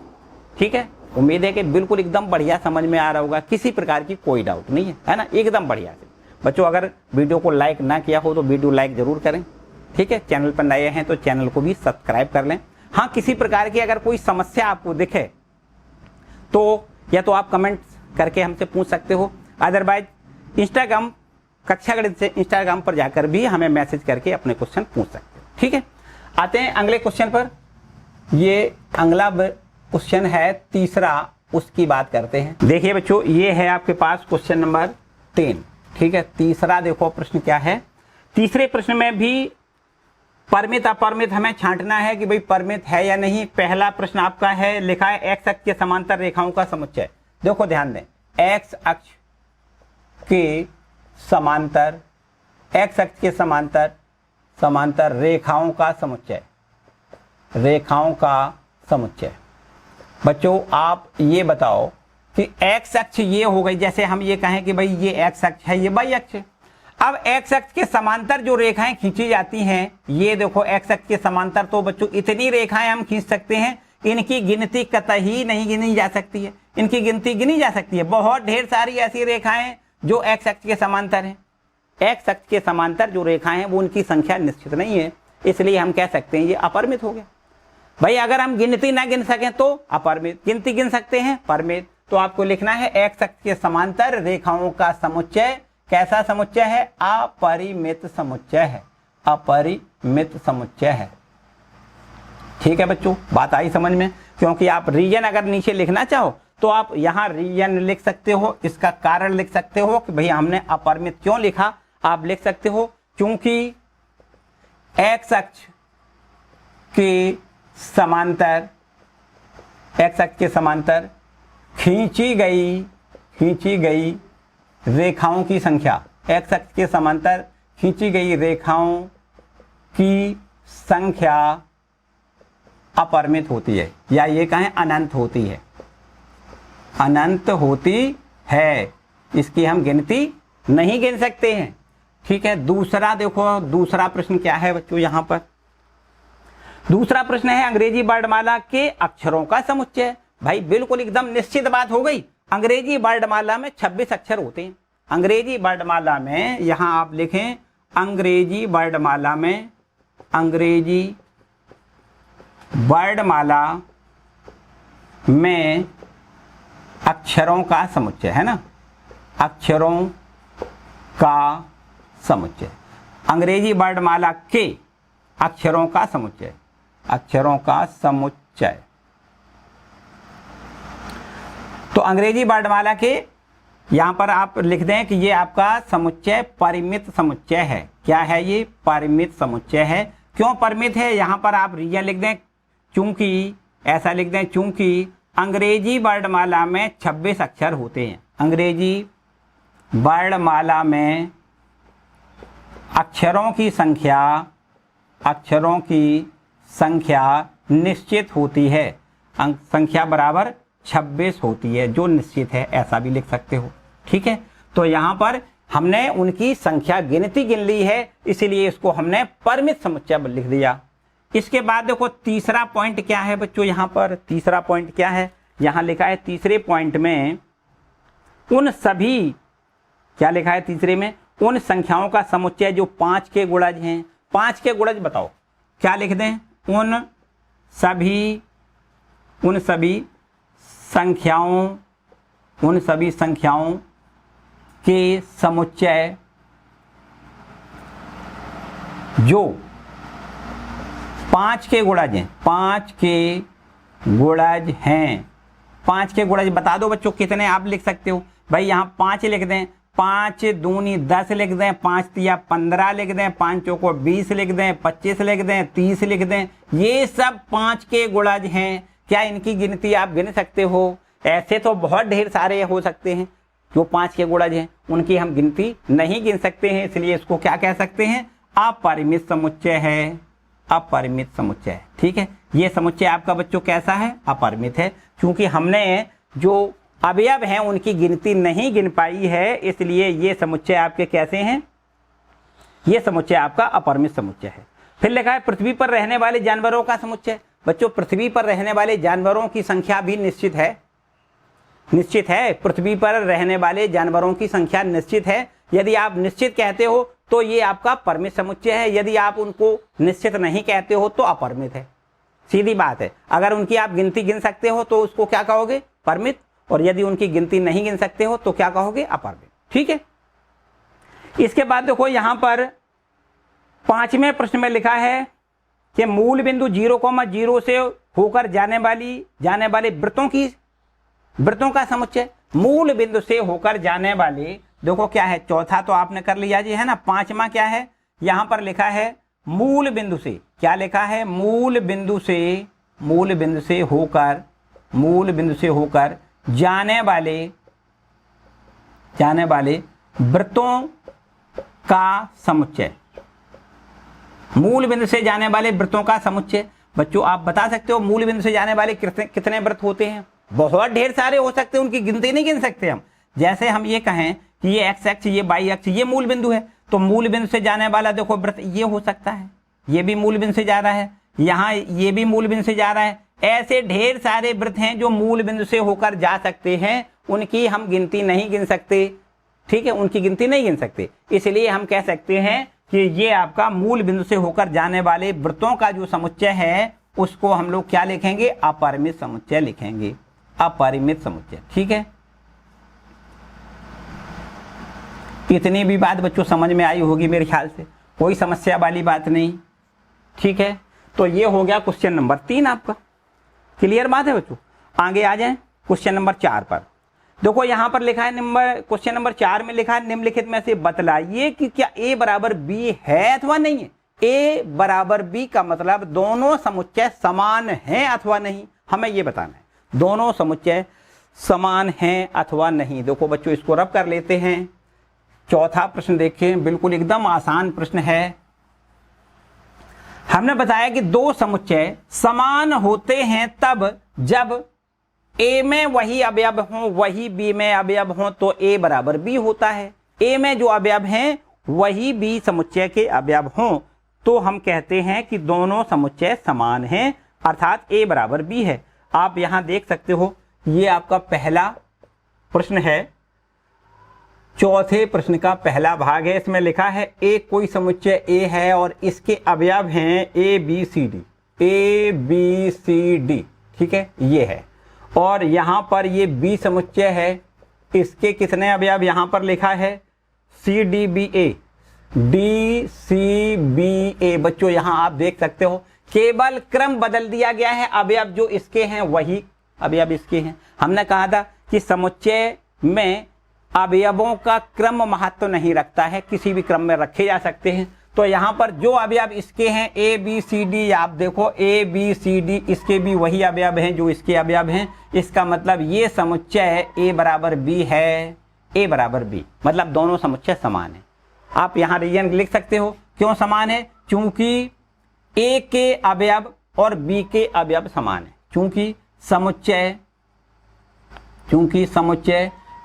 ठीक है, उम्मीद है कि बिल्कुल एकदम बढ़िया समझ में आ रहा होगा, किसी प्रकार की कोई डाउट नहीं है ना, एकदम बढ़िया से। बच्चों अगर वीडियो को लाइक ना किया हो तो वीडियो लाइक जरूर करें। ठीक है, चैनल पर नए हैं तो चैनल को भी सब्सक्राइब कर लें। हाँ, किसी प्रकार की अगर कोई समस्या आपको दिखे तो या तो आप कमेंट करके हमसे पूछ सकते हो, अदरवाइज इंस्टाग्राम कक्षा गणित से इंस्टाग्राम पर जाकर भी हमें मैसेज करके अपने क्वेश्चन पूछ सकते हो। ठीक है, आते हैं अगले क्वेश्चन पर। ये अगला क्वेश्चन है तीसरा, उसकी बात करते हैं। देखिए बच्चों, ये है आपके पास क्वेश्चन नंबर 3। ठीक है, तीसरा देखो प्रश्न क्या है। तीसरे प्रश्न में भी परिमित अपरिमित हमें छांटना है कि भाई परिमित है या नहीं। पहला प्रश्न आपका है, लिखा है एक्स अक्ष के समांतर रेखाओं का समुच्चय। देखो ध्यान दें, एक्स अक्ष के समांतर, एक्स अक्ष के समांतर समांतर रेखाओं का समुच्चय, रेखाओं का समुच्चय। बच्चों आप ये बताओ कि एक्स अक्ष ये हो गई, जैसे हम ये कहें कि भाई ये एक्स अक्ष है, ये वाई अक्ष है। अब एक्स अक्ष के समांतर जो रेखाएं खींची जाती हैं, ये देखो एक्स अक्ष के समांतर, तो बच्चों इतनी रेखाएं हम खींच सकते हैं, इनकी गिनती कतई नहीं गिनी जा सकती है। इनकी गिनती गिनी जा सकती है, बहुत ढेर सारी ऐसी रेखाएं जो एक्स अक्ष के समांतर हैं। एक्स अक्ष के समांतर जो रेखाएं हैं वो उनकी संख्या निश्चित नहीं है, इसलिए हम कह सकते हैं ये अपरिमित हो गया। भाई अगर हम गिनती ना गिन सकें तो अपरिमित, गिनती गिन सकते हैं परिमित। तो आपको लिखना है एक्स अक्ष के समांतर रेखाओं का समुच्चय कैसा समुच्चय है? अपरिमित समुच्चय है, अपरिमित समुच्चय है। ठीक है बच्चों, बात आई समझ में? क्योंकि आप रीजन अगर नीचे लिखना चाहो तो आप यहाँ रीजन लिख सकते हो, इसका कारण लिख सकते हो कि भैया हमने अपरिमित क्यों लिखा। आप लिख सकते हो क्योंकि एक्स अक्ष के समांतर, एक्स अक्ष के समांतर खींची गई रेखाओं की संख्या, एक्स अक्ष के समांतर खींची गई रेखाओं की संख्या अपरिमित होती है, या ये कहें अनंत होती है, अनंत होती है। इसकी हम गिनती नहीं गिन सकते हैं। ठीक है, दूसरा देखो, दूसरा प्रश्न क्या है बच्चों यहाँ पर? दूसरा प्रश्न है अंग्रेजी वर्णमाला के अक्षरों का समुच्चय। भाई बिल्कुल एकदम निश्चित बात हो गई, अंग्रेजी वर्णमाला में 26 अक्षर होते हैं। अंग्रेजी वर्णमाला में यहां आप लिखें, अंग्रेजी वर्णमाला में, अंग्रेजी वर्णमाला में अक्षरों का समुच्चय है ना, अक्षरों का समुच्चय, अंग्रेजी वर्णमाला के अक्षरों का समुच्चय, अक्षरों का समुच्चय। तो अंग्रेजी वर्णमाला के यहां पर आप लिख दें कि ये आपका समुच्चय परिमित समुच्चय है। क्या है ये? परिमित समुच्चय है। क्यों परिमित है? यहां पर आप रीजन लिख दें, चूंकि ऐसा लिख दें, चूंकि अंग्रेजी वर्णमाला में 26 अक्षर होते हैं। अंग्रेजी वर्णमाला में अक्षरों की संख्या, अक्षरों की संख्या निश्चित होती है। संख्या बराबर 26 होती है, जो निश्चित है, ऐसा भी लिख सकते हो। ठीक है, तो यहां पर हमने उनकी संख्या गिनती गिन ली है, इसीलिए इसको हमने परिमित समुच्चय लिख दिया। इसके बाद देखो तीसरा पॉइंट क्या है बच्चों, यहां पर तीसरा पॉइंट क्या है? यहां लिखा है तीसरे पॉइंट में उन सभी, क्या लिखा है तीसरे में? उन संख्याओं का समुच्चय जो 5 के गुणज हैं। 5 के गुणज बताओ, क्या लिख दें? उन सभी संख्याओं के समुच्चय जो 5 के गुणज हैं, 5 के गुणज हैं। 5 के गुणज बता दो बच्चों कितने आप लिख सकते हो। भाई यहाँ 5 लिख दें, 5 दूनी 10 लिख दें, 5 तिया 15 लिख दें, 5 चौको 20 लिख दें, 25 लिख दें, 30 लिख दें। ये सब 5 के गुणज हैं। क्या इनकी गिनती आप गिन सकते हो? ऐसे तो बहुत ढेर सारे हो सकते हैं जो 5 के गुणज हैं, उनकी हम गिनती नहीं गिन सकते हैं, इसलिए इसको क्या कह सकते हैं? अपरिमित समुच्चय है। अपरिमित समुच्चय, ठीक है। ये समुच्चय आपका बच्चों कैसा है? अपरिमित है, क्योंकि हमने जो अवयव हैं उनकी गिनती नहीं गिन पाई है, इसलिए ये समुच्चय आपके कैसे हैं? ये समुच्चय आपका अपरिमित समुच्चय है। फिर लिखा है पृथ्वी पर रहने वाले जानवरों का समुच्चय। बच्चों पृथ्वी पर रहने वाले जानवरों की संख्या भी निश्चित है। निश्चित है, पृथ्वी पर रहने वाले जानवरों की संख्या निश्चित है। यदि आप निश्चित कहते हो तो ये आपका परिमित समुच्चय है, यदि आप उनको निश्चित नहीं कहते हो तो अपरिमित है। सीधी बात है। अगर उनकी आप गिनती गिन सकते हो तो उसको क्या कहोगे? परिमित, और यदि उनकी गिनती नहीं गिन सकते हो तो क्या कहोगे? अपरिमित, ठीक है। इसके बाद देखो यहां पर 5वें प्रश्न में लिखा है कि मूल बिंदु 0,0 से होकर जाने वाले वृत्तों का समुच्चय। मूल बिंदु से होकर जाने वाले, देखो क्या है, चौथा तो आपने कर लिया जी, है ना। 5वां क्या है? यहां पर लिखा है मूल बिंदु से। क्या लिखा है? मूल बिंदु से होकर जाने वाले वृत्तों का समुच्चय। मूल बिंदु से जाने वाले वृत्तों का समुच्चय। बच्चों आप बता सकते हो मूल बिंदु से जाने वाले कितने वृत्त होते हैं? बहुत ढेर सारे हो सकते हैं, उनकी गिनती नहीं गिन सकते हम। जैसे हम ये कहें कि ये एक्स अक्ष, ये वाई अक्ष, ये मूल बिंदु है, तो मूल बिंदु से जाने वाला देखो वृत्त ये हो सकता है, ये भी मूल बिंदु से जा रहा है, यहाँ ये भी मूल बिंदु से जा रहा है। ऐसे ढेर सारे वृत्त हैं जो मूल बिंदु से होकर जा सकते हैं, उनकी हम गिनती नहीं गिन सकते, ठीक है, उनकी गिनती नहीं गिन सकते। इसलिए हम कह सकते हैं कि ये आपका मूल बिंदु से होकर जाने वाले वृत्तों का जो समुच्चय है उसको हम लोग क्या लिखेंगे? अपरिमित समुच्चय लिखेंगे। अपरिमित समुच्चय, ठीक है। इतनी भी बात बच्चों समझ में आई होगी मेरे ख्याल से, कोई समस्या वाली बात नहीं, ठीक है। तो ये हो गया क्वेश्चन नंबर 3 आपका। क्लियर बात है बच्चों? आगे आ जाएं क्वेश्चन नंबर 4 पर। देखो यहां पर लिखा है क्वेश्चन नंबर 4 में लिखा है निम्नलिखित में से बतलाइए कि क्या a बराबर b है अथवा नहीं है। a बराबर b का मतलब दोनों समुच्चय समान हैं अथवा नहीं, हमें ये बताना है। दोनों समुच्चय समान हैं अथवा नहीं। देखो बच्चों इसको रब कर लेते हैं। चौथा प्रश्न देखें, बिल्कुल एकदम आसान प्रश्न है। हमने बताया कि दो समुच्चय समान होते हैं तब जब a में वही अवयव हो वही b में अवयव हो, तो a बराबर b होता है। a में जो अवयव हैं वही b समुच्चय के अवयव हो तो हम कहते हैं कि दोनों समुच्चय समान हैं, अर्थात a बराबर b है। आप यहां देख सकते हो, ये आपका पहला प्रश्न है, चौथे प्रश्न का पहला भाग है। इसमें लिखा है एक कोई समुच्चय a है और इसके अवयव हैं a b c d, ठीक है, ये है। और यहां पर ये b समुच्चय है, इसके कितने अवयव यहां पर लिखा है? c d b a। बच्चों यहां आप देख सकते हो केवल क्रम बदल दिया गया है, अवयव जो इसके हैं वही अवयव इसके हैं। हमने कहा था कि समुच्चय में अवयवों का क्रम महत्व नहीं रखता है, किसी भी क्रम में रखे जा सकते हैं। तो यहाँ पर जो अवयव इसके हैं a b c d, आप देखो a b c d इसके भी वही अवयव हैं जो इसके अवयव हैं। इसका मतलब ये समुच्चय a बराबर b है, a बराबर b, मतलब दोनों समुच्चय समान है। आप यहाँ रीजन लिख सकते हो क्यों समान है? क्योंकि a के अवयव और b के अवयव समान है। क्योंकि समुच्चय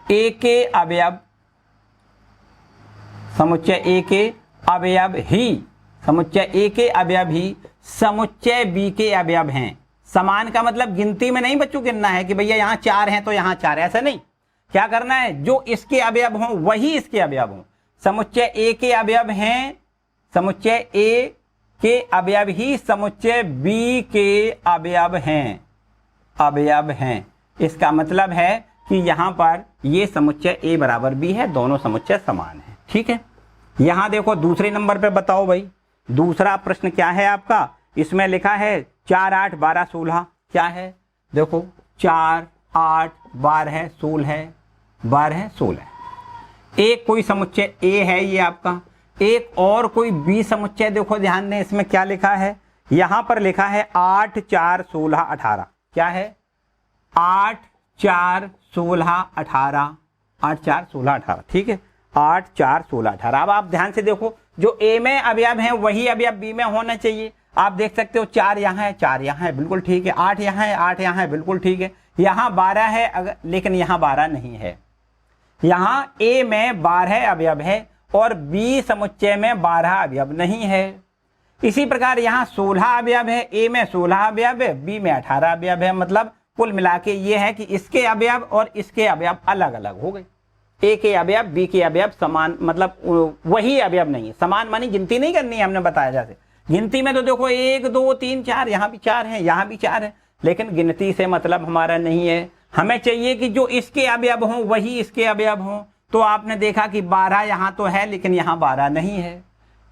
a के अवयव, समुच्चय a के अवयव ही समुच्चय b के अवयव हैं। समान का मतलब गिनती में नहीं बच्चों गिनना है कि भैया यहाँ 4 हैं तो यहाँ 4, ऐसा नहीं। क्या करना है? जो इसके अवयव हों वही इसके अवयव हों। समुच्चय a के अवयव हैं, समुच्चय a के अवयव ही समुच्चय b के अवयव हैं। इसका मतलब है कि यहाँ पर ये समुच्चय a बराबर b है, दोनों समुच्चय समान है, ठीक है। यहाँ देखो दूसरे नंबर पे बताओ भाई, दूसरा प्रश्न क्या है आपका? इसमें लिखा है 4 8 12 16, क्या है देखो 4 8 12 16, 12 16। एक कोई समुच्चय ए है ये आपका, एक और कोई बी समुच्चय देखो ध्यान दें, इसमें क्या लिखा है, यहां पर लिखा है 8 4 16 18, क्या है 8 4 16 18, 8 4 16 18, ठीक है 8 4 16 18। अब आप ध्यान से देखो, जो ए में अवयव है वही अवयव बी में होना चाहिए। आप देख सकते हो 4 यहाँ है, 4 यहाँ है, बिल्कुल ठीक है, 8 यहाँ है, 8 यहाँ है, बिल्कुल ठीक है, यहाँ 12 है अगर, लेकिन यहाँ 12 नहीं है। यहाँ ए में 12 अवयव है और बी समुच्चय में 12 अवयव नहीं है। इसी प्रकार यहाँ 16 अवयव है, ए में 16 अवयव है, बी में 18 अवयव है। मतलब कुल मिला के ये है कि इसके अवयव और इसके अवयव अलग अलग हो गए। ए के अवयव बी के अवयव समान, मतलब वही अवयव नहीं है। समान मानी गिनती नहीं करनी है, हमने बताया जैसे गिनती में तो देखो 1 2 3 4, यहाँ भी 4 है, यहाँ भी 4 है, लेकिन गिनती से मतलब हमारा नहीं है। हमें चाहिए कि जो इसके अवयव हों वही इसके अवयव हों। तो आपने देखा कि 12 यहाँ तो है लेकिन यहाँ 12 नहीं है,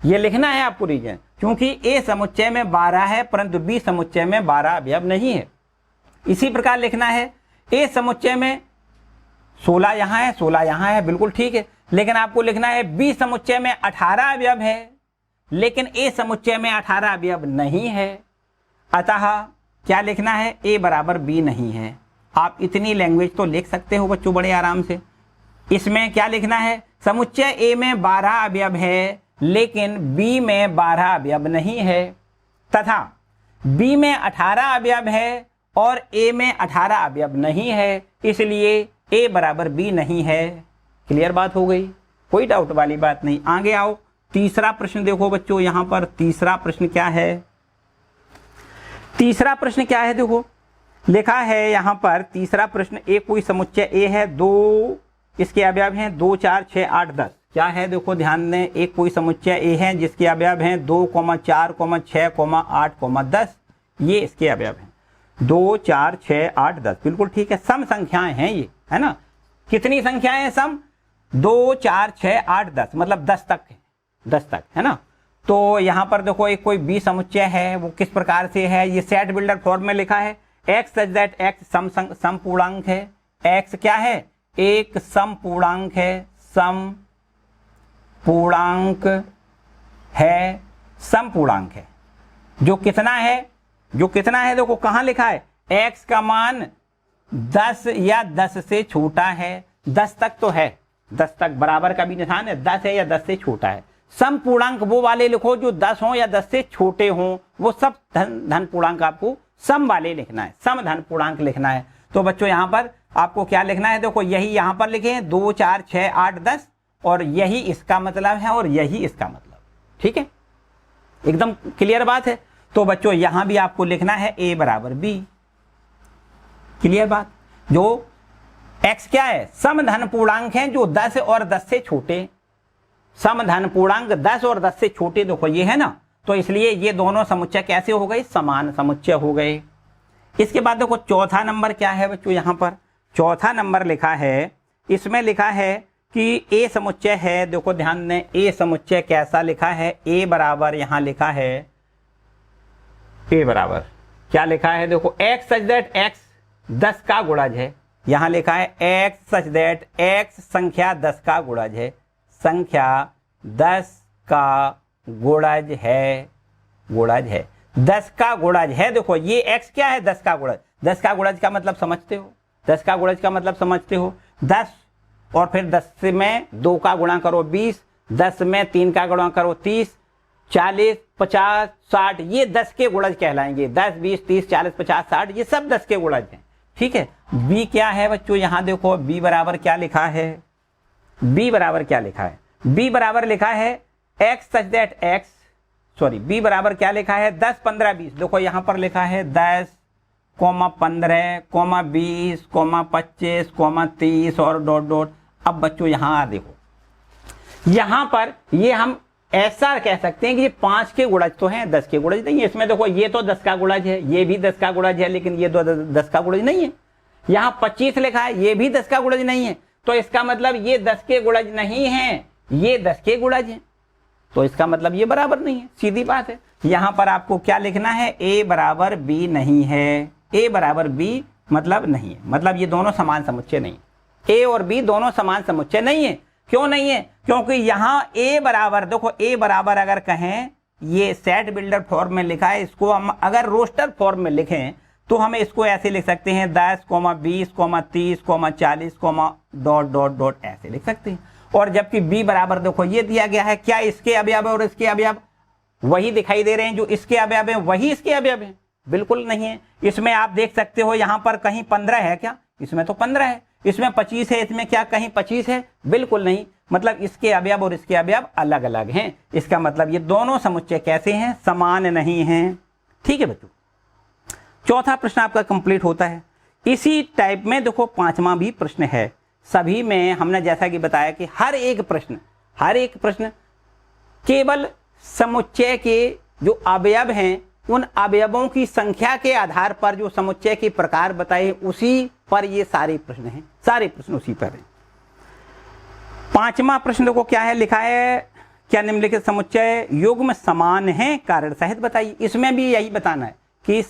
ये लिखना है आपको रीजन, क्योंकि ए समुच्चय में 12 है परंतु बी समुच्चय में 12 अवयव नहीं है। इसी प्रकार लिखना है ए समुच्चय में 16 यहाँ है, 16 यहाँ है, बिल्कुल ठीक है, लेकिन आपको लिखना है बी समुच्चय में 18 अवयव है लेकिन ए समुच्चय में 18 अवयव नहीं है। अतः क्या लिखना है, ए बराबर बी नहीं है। आप इतनी लैंग्वेज तो लिख सकते हो बच्चों बड़े आराम से। इसमें क्या लिखना है, समुच्चय ए में 12 अवयव है लेकिन बी में 12 अवयव नहीं है, तथा बी में 18 अवयव है और ए में 18 अवयव नहीं है, इसलिए ए बराबर बी नहीं है। क्लियर बात हो गई, कोई डाउट वाली बात नहीं। आगे आओ, तीसरा प्रश्न देखो बच्चों, यहां पर तीसरा प्रश्न क्या है, तीसरा प्रश्न क्या है देखो लिखा है यहां पर तीसरा प्रश्न, एक कोई समुच्चय ए है, 2 इसके अवयव हैं 2 4 6 8 10, क्या है देखो ध्यान दें, एक कोई समुच्चय ए है जिसके अवयव हैं 2 4 6 8 10, ये इसके अवयव हैं 2 4 6 8 10, बिल्कुल ठीक है, सम संख्याएं हैं ये, है ना। कितनी संख्याएं हैं सम, 2 4 6 8 10, मतलब 10 तक है, 10 तक, है ना। तो यहाँ पर देखो एक कोई बी समुच्चय है, वो किस प्रकार से है, ये सेट बिल्डर फॉर्म में लिखा है, एक्स सच दैट एक्स सम पूर्णांक है, एक्स क्या है, एक सम पूर्णांक है, सम पूर्णांक है, सम पूर्णांक है, जो कितना है, जो कितना है देखो कहां लिखा है, x का मान 10 या 10 से छोटा है, 10 तक तो है, 10 तक बराबर का भी निशान है, 10 है या 10 से छोटा है। सम पूर्णांक वो वाले लिखो जो 10 हो या 10 से छोटे हो, वो सब धन पूर्णांक आपको सम वाले लिखना है, सम धन पूर्णांक लिखना है। तो बच्चों यहां पर आपको क्या लिखना है देखो, यही यहां पर लिखे हैं 2 4 6 8 10, और यही इसका मतलब है और यही इसका मतलब, ठीक है, एकदम क्लियर बात है। तो बच्चों यहां भी आपको लिखना है a बराबर b, क्लियर बात। जो x क्या है, सम धन पूर्णांक है जो 10 और 10 से छोटे, सम धन पूर्णांक 10 और 10 से छोटे देखो ये है ना, तो इसलिए ये दोनों समुच्चय कैसे हो गए, समान समुच्चय हो गए। इसके बाद देखो चौथा नंबर क्या है बच्चों, यहां पर चौथा नंबर लिखा है, इसमें लिखा है कि ए समुच्चय है, देखो ध्यान दें, ए समुच्चय कैसा लिखा है, ए बराबर यहां लिखा है, ए बराबर क्या लिखा है देखो, एक्स सच दैट एक्स 10 का गुणज है, यहां लिखा है एक्स सच दैट एक्स संख्या 10 का गुणज है, संख्या 10 का गुणज है, गुणज है, 10 का गुणज है। देखो ये x क्या है, 10 का गुणज, 10 का गुणज का मतलब समझते हो, 10 का गुणज का मतलब समझते हो, 10 और फिर 10 में 2 का गुणा करो 20, 10 में 3 का गुणा करो 30, 40 50 60, ये 10 के गुणज कहलाएंगे, 10 20 30 40 50 60, ये सब 10 के गुणज हैं, ठीक है। b क्या है बच्चों, यहां देखो b बराबर क्या लिखा है, b बराबर क्या लिखा है, b बराबर लिखा है x such that x, sorry b बराबर क्या लिखा है 10 15 20, देखो यहां पर लिखा है 10 15 20 25 30 और डॉट डॉट। अब बच्चों यहां देखो, यहां पर ये हम ऐसा कह सकते हैं कि ये 5 के गुणज तो हैं, 10 के गुणज नहीं है। इसमें देखो ये तो 10 का गुणज है, ये भी 10 का गुणज है, लेकिन ये 10 का गुणज नहीं है। यहां 25 लिखा है, ये भी 10 का गुणज नहीं है, तो इसका मतलब ये 10 के गुणज नहीं है, ये 10 के गुणज है। तो इसका मतलब ये बराबर नहीं है, सीधी बात है। यहां पर आपको क्या लिखना है, ए बराबर बी नहीं है, ए बराबर बी मतलब नहीं है, मतलब ये दोनों समान समुच्चय नहीं, ए और बी दोनों समान समुच्चय नहीं है। क्यों नहीं है, क्योंकि यहां ए बराबर, देखो ए बराबर अगर कहें, ये सेट बिल्डर फॉर्म में लिखा है, इसको हम अगर रोस्टर फॉर्म में लिखें तो हमें इसको ऐसे लिख सकते हैं 10, 20, 30, 40, डॉट डॉट डॉट ऐसे लिख सकते हैं। और जबकि बी बराबर देखो ये दिया गया है, क्या इसके अवयव और इसके अवयव वही दिखाई दे रहे हैं, जो इसके अवयव हैं वही इसके अवयव हैं? बिल्कुल नहीं है। इसमें आप देख सकते हो यहां पर कहीं 15 है क्या, इसमें तो 15 है, इसमें 25 है, इसमें क्या कहीं 25 है? बिल्कुल नहीं। मतलब इसके अवयव और इसके अवयव अलग अलग हैं। इसका मतलब ये दोनों समुच्चय कैसे हैं, समान नहीं हैं। ठीक है बच्चों, चौथा प्रश्न आपका कंप्लीट होता है। इसी टाइप में देखो पांचवा भी प्रश्न है। सभी में हमने जैसा कि बताया कि हर एक प्रश्न केवल समुच्चय के जो अवयव हैं उन अवयवों की संख्या के आधार पर जो समुच्चय के प्रकार बताए उसी पर ये सारे प्रश्न हैं, सारे प्रश्न उसी पर हैं। पांचवा प्रश्न देखो क्या है, लिखा है क्या निम्नलिखित समुच्चय युग्म समान हैं, कारण सहित बताइए। इसमें भी यही बताना है कि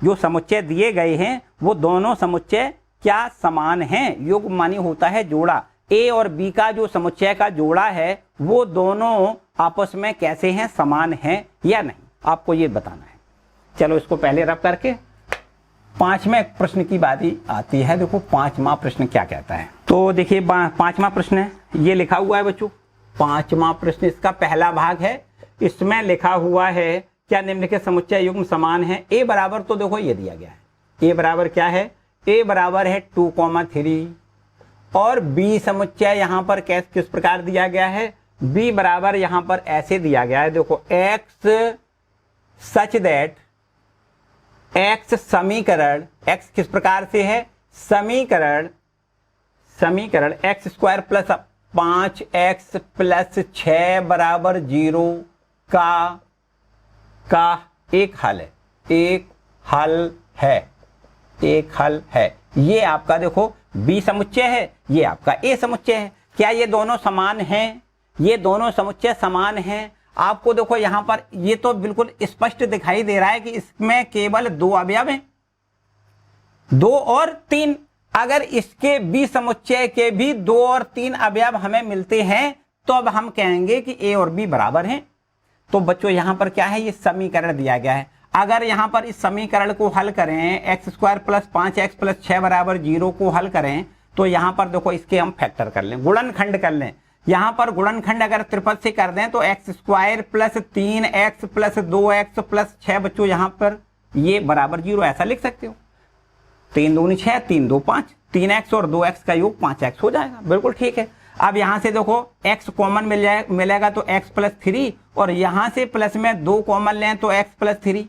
जो समुच्चय दिए गए हैं वो दोनों समुच्चय क्या समान हैं। युग्म मानी होता है जोड़ा, ए और बी का जो समुच्चय का जोड़ा है वो दोनों आपस में कैसे हैं, समान हैं या नहीं, आपको ये बताना है। चलो इसको पहले रब करके पांचवें प्रश्न की बारी आती है। देखो पांचवा प्रश्न क्या कहता है, तो देखिए पांचवा प्रश्न है, ये लिखा हुआ है बच्चों। पांचवा प्रश्न इसका पहला भाग है, इसमें लिखा हुआ है क्या निम्नलिखित समुच्चय युग्म समान है। ए बराबर तो देखो ये दिया गया है, ए बराबर क्या है, ए बराबर है 2,3 और बी समुच्चय यहां पर किस प्रकार दिया गया है, बी बराबर यहां पर ऐसे दिया गया है। देखो एक्स सच दैट, एक्स समीकरण, एक्स किस प्रकार से है, समीकरण x square plus 5x plus 6 बराबर 0 का एक हल है, ये आपका देखो बी समुच्चय है, ये आपका ए समुच्चय है। क्या ये दोनों समान हैं, ये दोनों समुच्चय समान हैं। आपको देखो यहां पर ये तो बिल्कुल स्पष्ट दिखाई दे रहा है कि इसमें केवल 2 अवयव हैं, 2 और 3। अगर इसके बी समुच्चय के भी 2 और 3 अवयव हमें मिलते हैं तो अब हम कहेंगे कि ए और बी बराबर हैं। तो बच्चों यहां पर क्या है, ये समीकरण दिया गया है। अगर यहां पर इस समीकरण को हल करें, x square plus 5x plus 6 बराबर 0 को हल करें तो यहां पर देखो इसके हम फैक्टर कर लें, गुणनखंड कर लें। यहां पर गुणनखंड अगर त्रिपद से कर दें तो x square plus 3x plus 2x plus 6 बच्चों यहां पर ये बराबर 0 ऐसा लिख सकते हो। 3 दूनी 6, 3 2 5, 3x और 2x का योग 5x हो जाएगा, बिल्कुल ठीक है। अब यहां से देखो x कॉमन मिलेगा तो x प्लस 3 और यहां से प्लस में 2 कॉमन लें तो x प्लस 3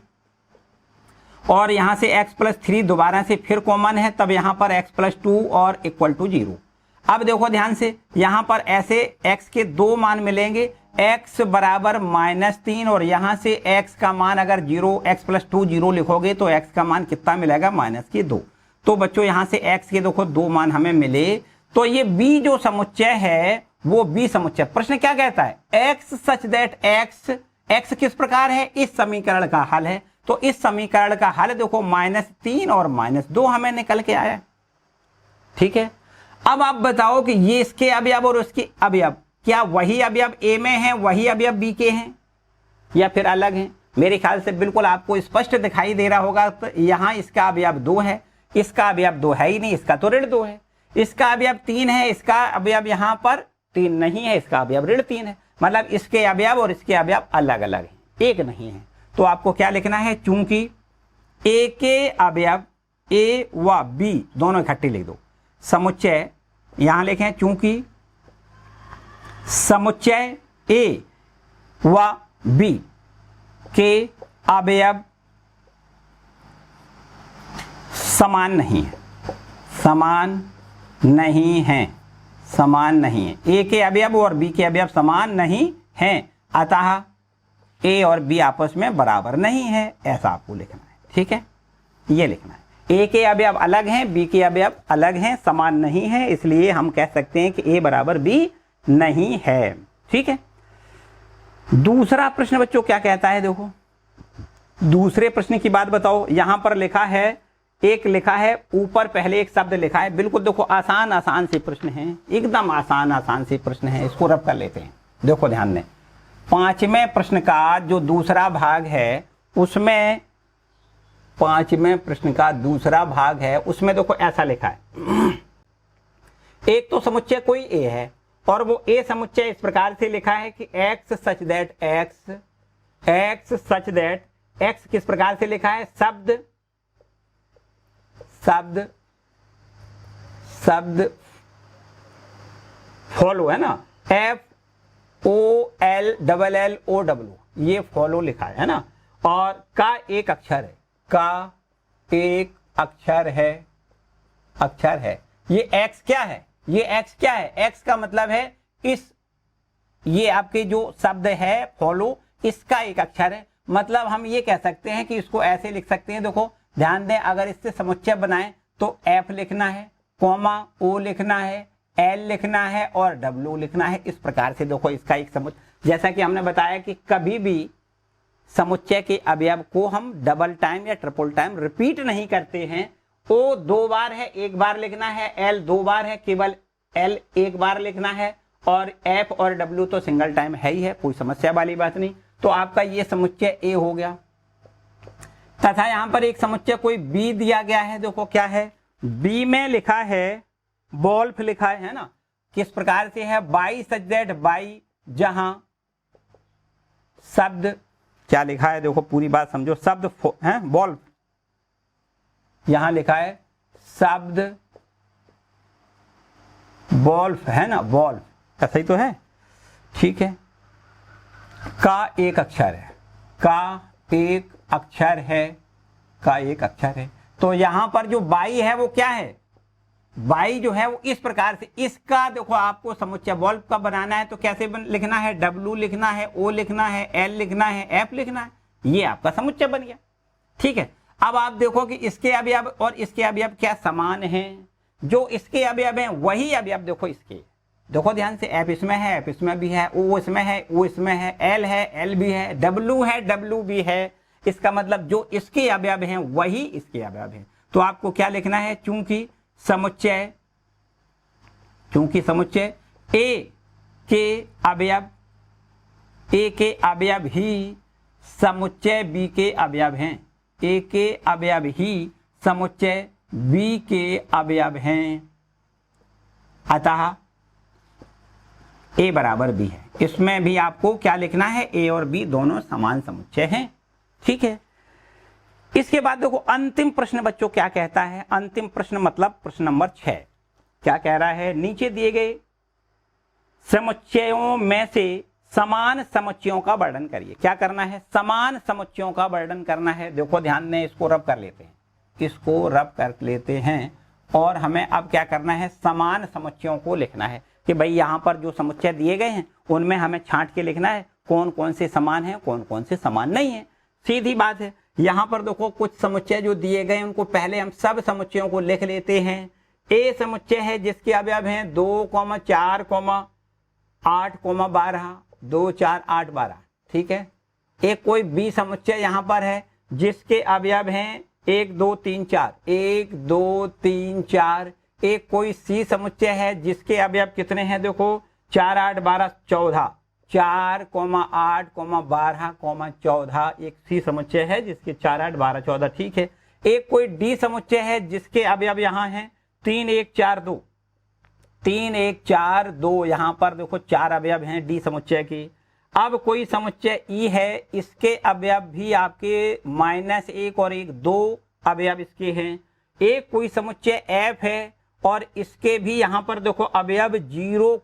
और यहां से x प्लस 3 दोबारा से फिर कॉमन है, तब यहां पर x प्लस 2 और इक्वल टू 0। अब देखो ध्यान से यहां पर ऐसे x के 2 मान मिलेंगे, x बराबर -3 और यहां से x का मान अगर 0, x प्लस 2 0 लिखोगे तो x का मान कितना मिलेगा, -2। तो बच्चों यहां से x के देखो 2 मान हमें मिले, तो ये b जो समुच्चय है वो b समुच्चय। प्रश्न क्या कहता है, x सच दैट x किस प्रकार है, इस समीकरण का हल है। तो इस समीकरण का हल देखो -3 और -2 हमें निकल के आया, ठीक है। अब आप बताओ कि ये इसके अवयव और उसके अवयव क्या वही अवयव ए में है, वही अवयव बी के हैं या फिर अलग हैं। मेरे ख्याल से बिल्कुल आपको स्पष्ट दिखाई दे रहा होगा। तो यहां इसका अवयव 2 है, इसका अवयव 2 है ही नहीं, इसका तो ऋण 2 है। इसका अवयव 3 है, इसका अवयव यहां पर 3 नहीं है, इसका अवयव ऋण 3 है। मतलब इसके अवयव और इसके अवयव अलग अलग हैं, एक नहीं है। तो आपको क्या लिखना है, चूंकि ए के अवयव ए व बी दोनों इकट्ठे लिख दो, समुच्चय यहां लिखें, चूंकि समुच्चय ए व बी के अवयव समान नहीं है, समान नहीं है। ए के अवयव और बी के अवयव समान नहीं हैं, अतः ए और बी आपस में बराबर नहीं है, ऐसा आपको लिखना है, ठीक है। ये लिखना है, ए के अवयव अलग हैं, बी के अवयव अलग हैं, समान नहीं है, इसलिए हम कह सकते हैं कि ए बराबर बी नहीं है। ठीक है। दूसरा प्रश्न बच्चों क्या कहता है, देखो दूसरे प्रश्न की बात बताओ। यहां पर लिखा है, एक लिखा है ऊपर, पहले एक शब्द लिखा है, बिल्कुल देखो आसान आसान से प्रश्न है, एकदम आसान आसान से प्रश्न है, इसको रब कर लेते हैं। देखो ध्यान दें, 5वें प्रश्न का जो दूसरा भाग है उसमें, 5वें प्रश्न का दूसरा भाग है उसमें देखो ऐसा लिखा है, एक तो समुच्चय कोई ए है और वो ए समुच्चय इस प्रकार से लिखा है कि x such that x such that x किस प्रकार से लिखा है, शब्द शब्द शब्द फॉलो है ना, FOLLLO ये फॉलो लिखा है ना, और का एक अक्षर है, का एक अक्षर है, ये x क्या है, ये x क्या है, x का मतलब है इस, ये आपके जो शब्द है फॉलो, इसका एक अक्षर है, मतलब हम ये कह सकते हैं कि इसको ऐसे लिख सकते हैं। देखो ध्यान दें, अगर इससे समुच्चय बनाएं तो F लिखना है, कॉमा O लिखना है, L लिखना है और W लिखना है। इस प्रकार से देखो इसका एक समुच्चय, जैसा कि हमने बताया कि कभी भी समुच्चय के अवयव को हम डबल टाइम या ट्रिपल टाइम रिपीट नहीं करते हैं। O 2 बार है, 1 बार लिखना है, L 2 बार है, केवल L 1 बार लिखना है, और F और W तो सिंगल टाइम है ही है, कोई समस्या वाली बात नहीं। तो आपका ये समुच्चय A हो गया। तथा यहां पर एक समुच्चय कोई B दिया गया है, देखो क्या है, B में लिखा है वोल्फ लिखा है ना, किस प्रकार से है, बाई सच दैट बाई, जहां शब्द क्या लिखा है, देखो पूरी बात समझो, शब्द है वोल्फ, यहां लिखा है शब्द वोल्फ है ना, वोल्फ का सही तो है, ठीक है, का एक अक्षर है, का एक अक्षर है, का एक अक्षर है। तो यहां पर जो बाई है वो क्या है, बाई जो है वो इस प्रकार से, इसका देखो आपको समुच्चय वोल्फ का बनाना है तो कैसे लिखना है, W लिखना है, O लिखना है, L लिखना है, F लिखना है, ये आपका समुच्चय बन गया। ठीक है, अब आप देखो कि इसके अवयव और इसके अवयव क्या समान हैं, जो इसके अवयव हैं वही अवयव देखो इसके, देखो ध्यान से, F इसमें है, F इसमें भी है, O इसमें है, O इसमें है, L है, L भी है, W है, W भी है। इसका मतलब जो इसके अवयव हैं वही इसके अवयव हैं। तो आपको क्या लिखना है, चूंकि समुच्चय A के अवयव ही समुच्चय B के अवयव हैं, A के अवयव ही समुच्चय B के अवयव हैं, अतः A बराबर B है। इसमें भी आपको क्या लिखना है, A और B दोनों समान समुच्चय हैं। ठीक है, इसके बाद देखो अंतिम प्रश्न बच्चों क्या कहता है, अंतिम प्रश्न मतलब प्रश्न नंबर 6 क्या कह रहा है, नीचे दिए गए समुच्चयों में से समान समुच्चयों का वर्णन करिए। क्या करना है, समान समुच्चयों का वर्णन करना है। देखो ध्यान दें, इसको रब कर लेते हैं, इसको रब कर लेते हैं, और हमें अब क्या करना है, समान समुच्चयों को लिखना है कि भाई यहाँ पर जो समुच्चय दिए गए हैं उनमें हमें छांट के लिखना है कौन कौन से समान है, कौन कौन से समान नहीं है। सीधी बात है, यहां पर देखो कुछ समुच्चय जो दिए गए उनको पहले हम सब समुच्चयों को लिख लेते हैं। ए समुच्चय है जिसके अवयव हैं 2, 4, 8, 12, 2, 4, 8, 12। ठीक है, एक कोई बी समुच्चय यहां पर है जिसके अवयव हैं 1, 2, 3, 4, 1, 2, 3, 4। एक कोई सी समुच्चय है जिसके अवयव कितने हैं, देखो 4, 8, 12, 14, 4, 8, 12, 14। एक सी समुच्चय है जिसके 4, 8, 12, 14। ठीक है, एक कोई डी समुच्चय है जिसके अवयव यहाँ हैं 3, 1, 4, 2, 3, 1, 4, 2। यहाँ पर देखो 4 अवयव हैं डी समुच्चय की। अब कोई समुच्चय ई है, इसके अवयव भी आपके -1 और 1, 2 अवयव इसके हैं। एक कोई समुच्चय एफ है और इसके भी यहाँ पर देखो अवयव 0,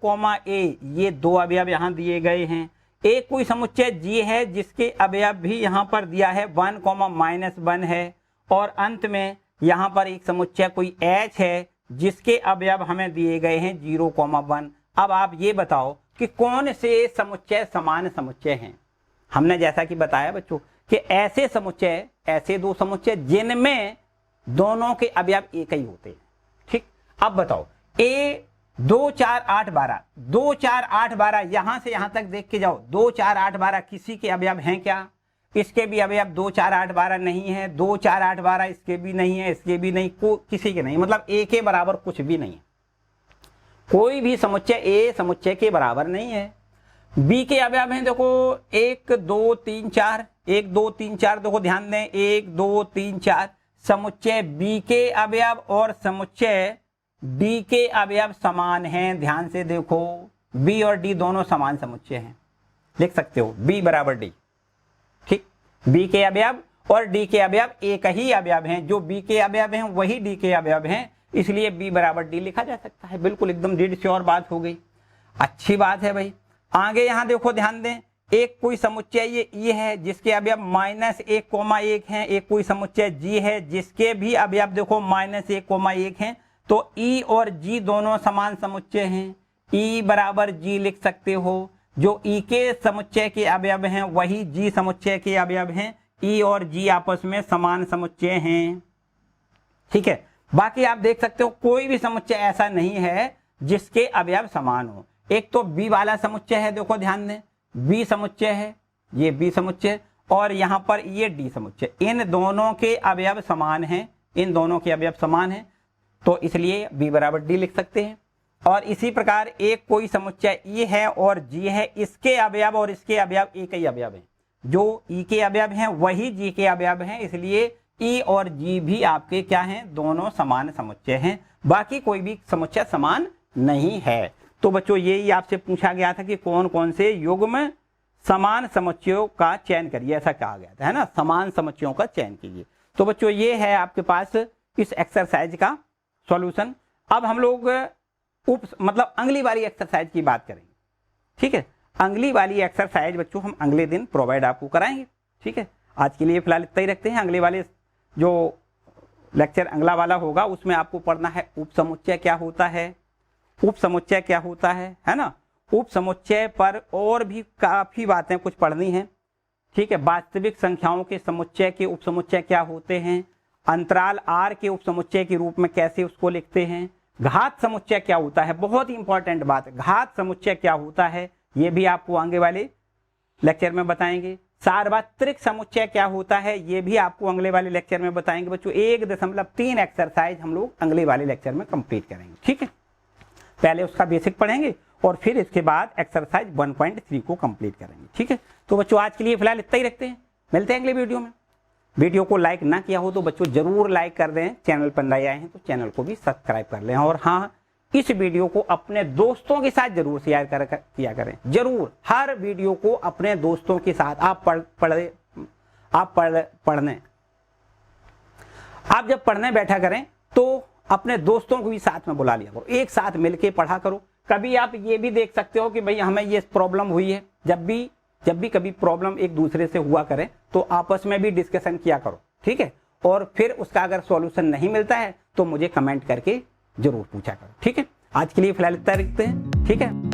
A, ये 2 अवयव यहाँ दिए गए हैं। एक कोई समुच्चय जी है जिसके अवयव भी यहाँ पर दिया है 1, -1 है। और अंत में यहाँ पर एक समुच्चय कोई H है जिसके अवयव हमें दिए गए हैं 0, 1। अब आप ये बताओ कि कौन से समुच्चय समान समुच्चय हैं। हमने जैसा कि बताया बच्चों कि ऐसे समुच्चय, ऐसे 2 समुच्चय जिनमें दोनों के अवयव एक ही होते हैं। ठीक, अब बताओ, ए 2 4 8 12, 2 4 8 12 यहां से यहां तक देख के जाओ। 2 4 8 12 किसी के अवयव हैं क्या? इसके भी अवयव 2 4 8 12 नहीं है, 2 4 8 12 इसके भी नहीं है, इसके भी नहीं, किसी के नहीं, मतलब ए के बराबर कुछ भी नहीं है। कोई भी समुच्चय ए समुच्चय के बराबर नहीं है। बी के अवयव हैं देखो 1 2 3 4, 1 2 3 4, देखो ध्यान दें 1 2 3 4। समुच्चय बी के अवयव और समुच्चय डी के अवयव समान हैं। ध्यान से देखो, बी और डी दोनों समान समुच्चय हैं, लिख सकते हो बी बराबर डी। ठीक, बी के अवयव और डी के अवयव एक ही अवयव हैं, जो बी के अवयव हैं वही डी के अवयव हैं, इसलिए बी बराबर डी लिखा जा सकता है। बिल्कुल एकदम डेड श्योर बात हो गई, अच्छी बात है भाई। आगे यहां देखो ध्यान दें, एक कोई समुच्चय ये है जिसके अवयव -1,1 हैं, एक कोई समुच्चय जी है जिसके भी अवयव देखो -1,1 हैं, तो ई और जी दोनों समान समुच्चय हैं, ई बराबर जी लिख सकते हो। जो ई के समुच्चय के अवयव हैं वही जी समुच्चय के अवयव हैं, ई और जी आपस में समान समुच्चय हैं। ठीक है, बाकी आप देख सकते हो कोई भी समुच्चय ऐसा नहीं है जिसके अवयव समान हो। एक तो बी वाला समुच्चय है, देखो ध्यान दें, बी समुच्चय है, ये बी समुच्चय, और यहां पर ये डी समुच्चय, इन दोनों के अवयव समान हैं, इन दोनों के अवयव समान हैं, तो इसलिए बी बराबर डी लिख सकते हैं। और इसी प्रकार एक कोई समुच्चय ई है और जी है, इसके अवयव और इसके अवयव एक ही अवयव हैं, जो ई के अवयव हैं वही जी के अवयव हैं, इसलिए ई और जी भी आपके क्या हैं, दोनों समान समुच्चय हैं, बाकी कोई भी समुच्चय समान नहीं है। तो बच्चों यही आपसे पूछा गया था कि कौन कौन से युग्म समान समुच्चयों का चयन करिए, ऐसा कहा गया था, है ना, समान समुच्चयों का चयन कीजिए। तो बच्चों ये है आपके पास इस एक्सरसाइज का सॉल्यूशन। अब हम लोग मतलब अगली वाली एक्सरसाइज की बात करेंगे। ठीक है, अगली वाली एक्सरसाइज बच्चों हम अगले दिन प्रोवाइड आपको कराएंगे। ठीक है, आज के लिए फिलहाल इतना ही रखते हैं। अगले वाले जो लेक्चर अगला वाला होगा उसमें आपको पढ़ना है उप समुच्चय क्या होता है, उप समुच्चय क्या होता है ना, उप समुच्चय पर और भी काफी बातें कुछ पढ़नी है। ठीक है, वास्तविक संख्याओं के समुच्चय के उप समुच्चय क्या होते हैं, अंतराल आर के उप समुच्चय के रूप में कैसे उसको लिखते हैं, घात समुच्चय क्या होता है, बहुत ही इंपॉर्टेंट बात, घात समुच्चय क्या होता है ये भी आपको आगे वाले लेक्चर में बताएंगे। सार्वत्रिक समुच्चय क्या होता है ये भी आपको अगले वाले लेक्चर में बताएंगे। बच्चों 1.3 एक्सरसाइज हम लोग अगले वाले लेक्चर में कंप्लीट करेंगे। ठीक है, पहले उसका बेसिक पढ़ेंगे और फिर इसके बाद एक्सरसाइज 1.3 को कंप्लीट करेंगे। ठीक है, तो बच्चों आज के लिए फिलहाल इतना ही रखते हैं, मिलते हैं अगले वीडियो में। वीडियो को लाइक ना किया हो तो बच्चों जरूर लाइक कर दें, चैनल पर नए आए हैं तो चैनल को भी सब्सक्राइब कर लें, और हाँ, इस वीडियो को अपने दोस्तों के साथ जरूर शेयर किया करें, जरूर हर वीडियो को अपने दोस्तों के साथ आप जब पढ़ने बैठा करें तो अपने दोस्तों को भी साथ में बुला लिया करो, एक साथ मिलके पढ़ा करो। कभी आप ये भी देख सकते हो कि भाई हमें ये प्रॉब्लम हुई है, जब भी कभी प्रॉब्लम एक दूसरे से हुआ करे तो आपस में भी डिस्कशन किया करो। ठीक है, और फिर उसका अगर सॉल्यूशन नहीं मिलता है तो मुझे कमेंट करके जरूर पूछा करो। ठीक है, आज के लिए फिलहाल इतना रखते हैं। ठीक है।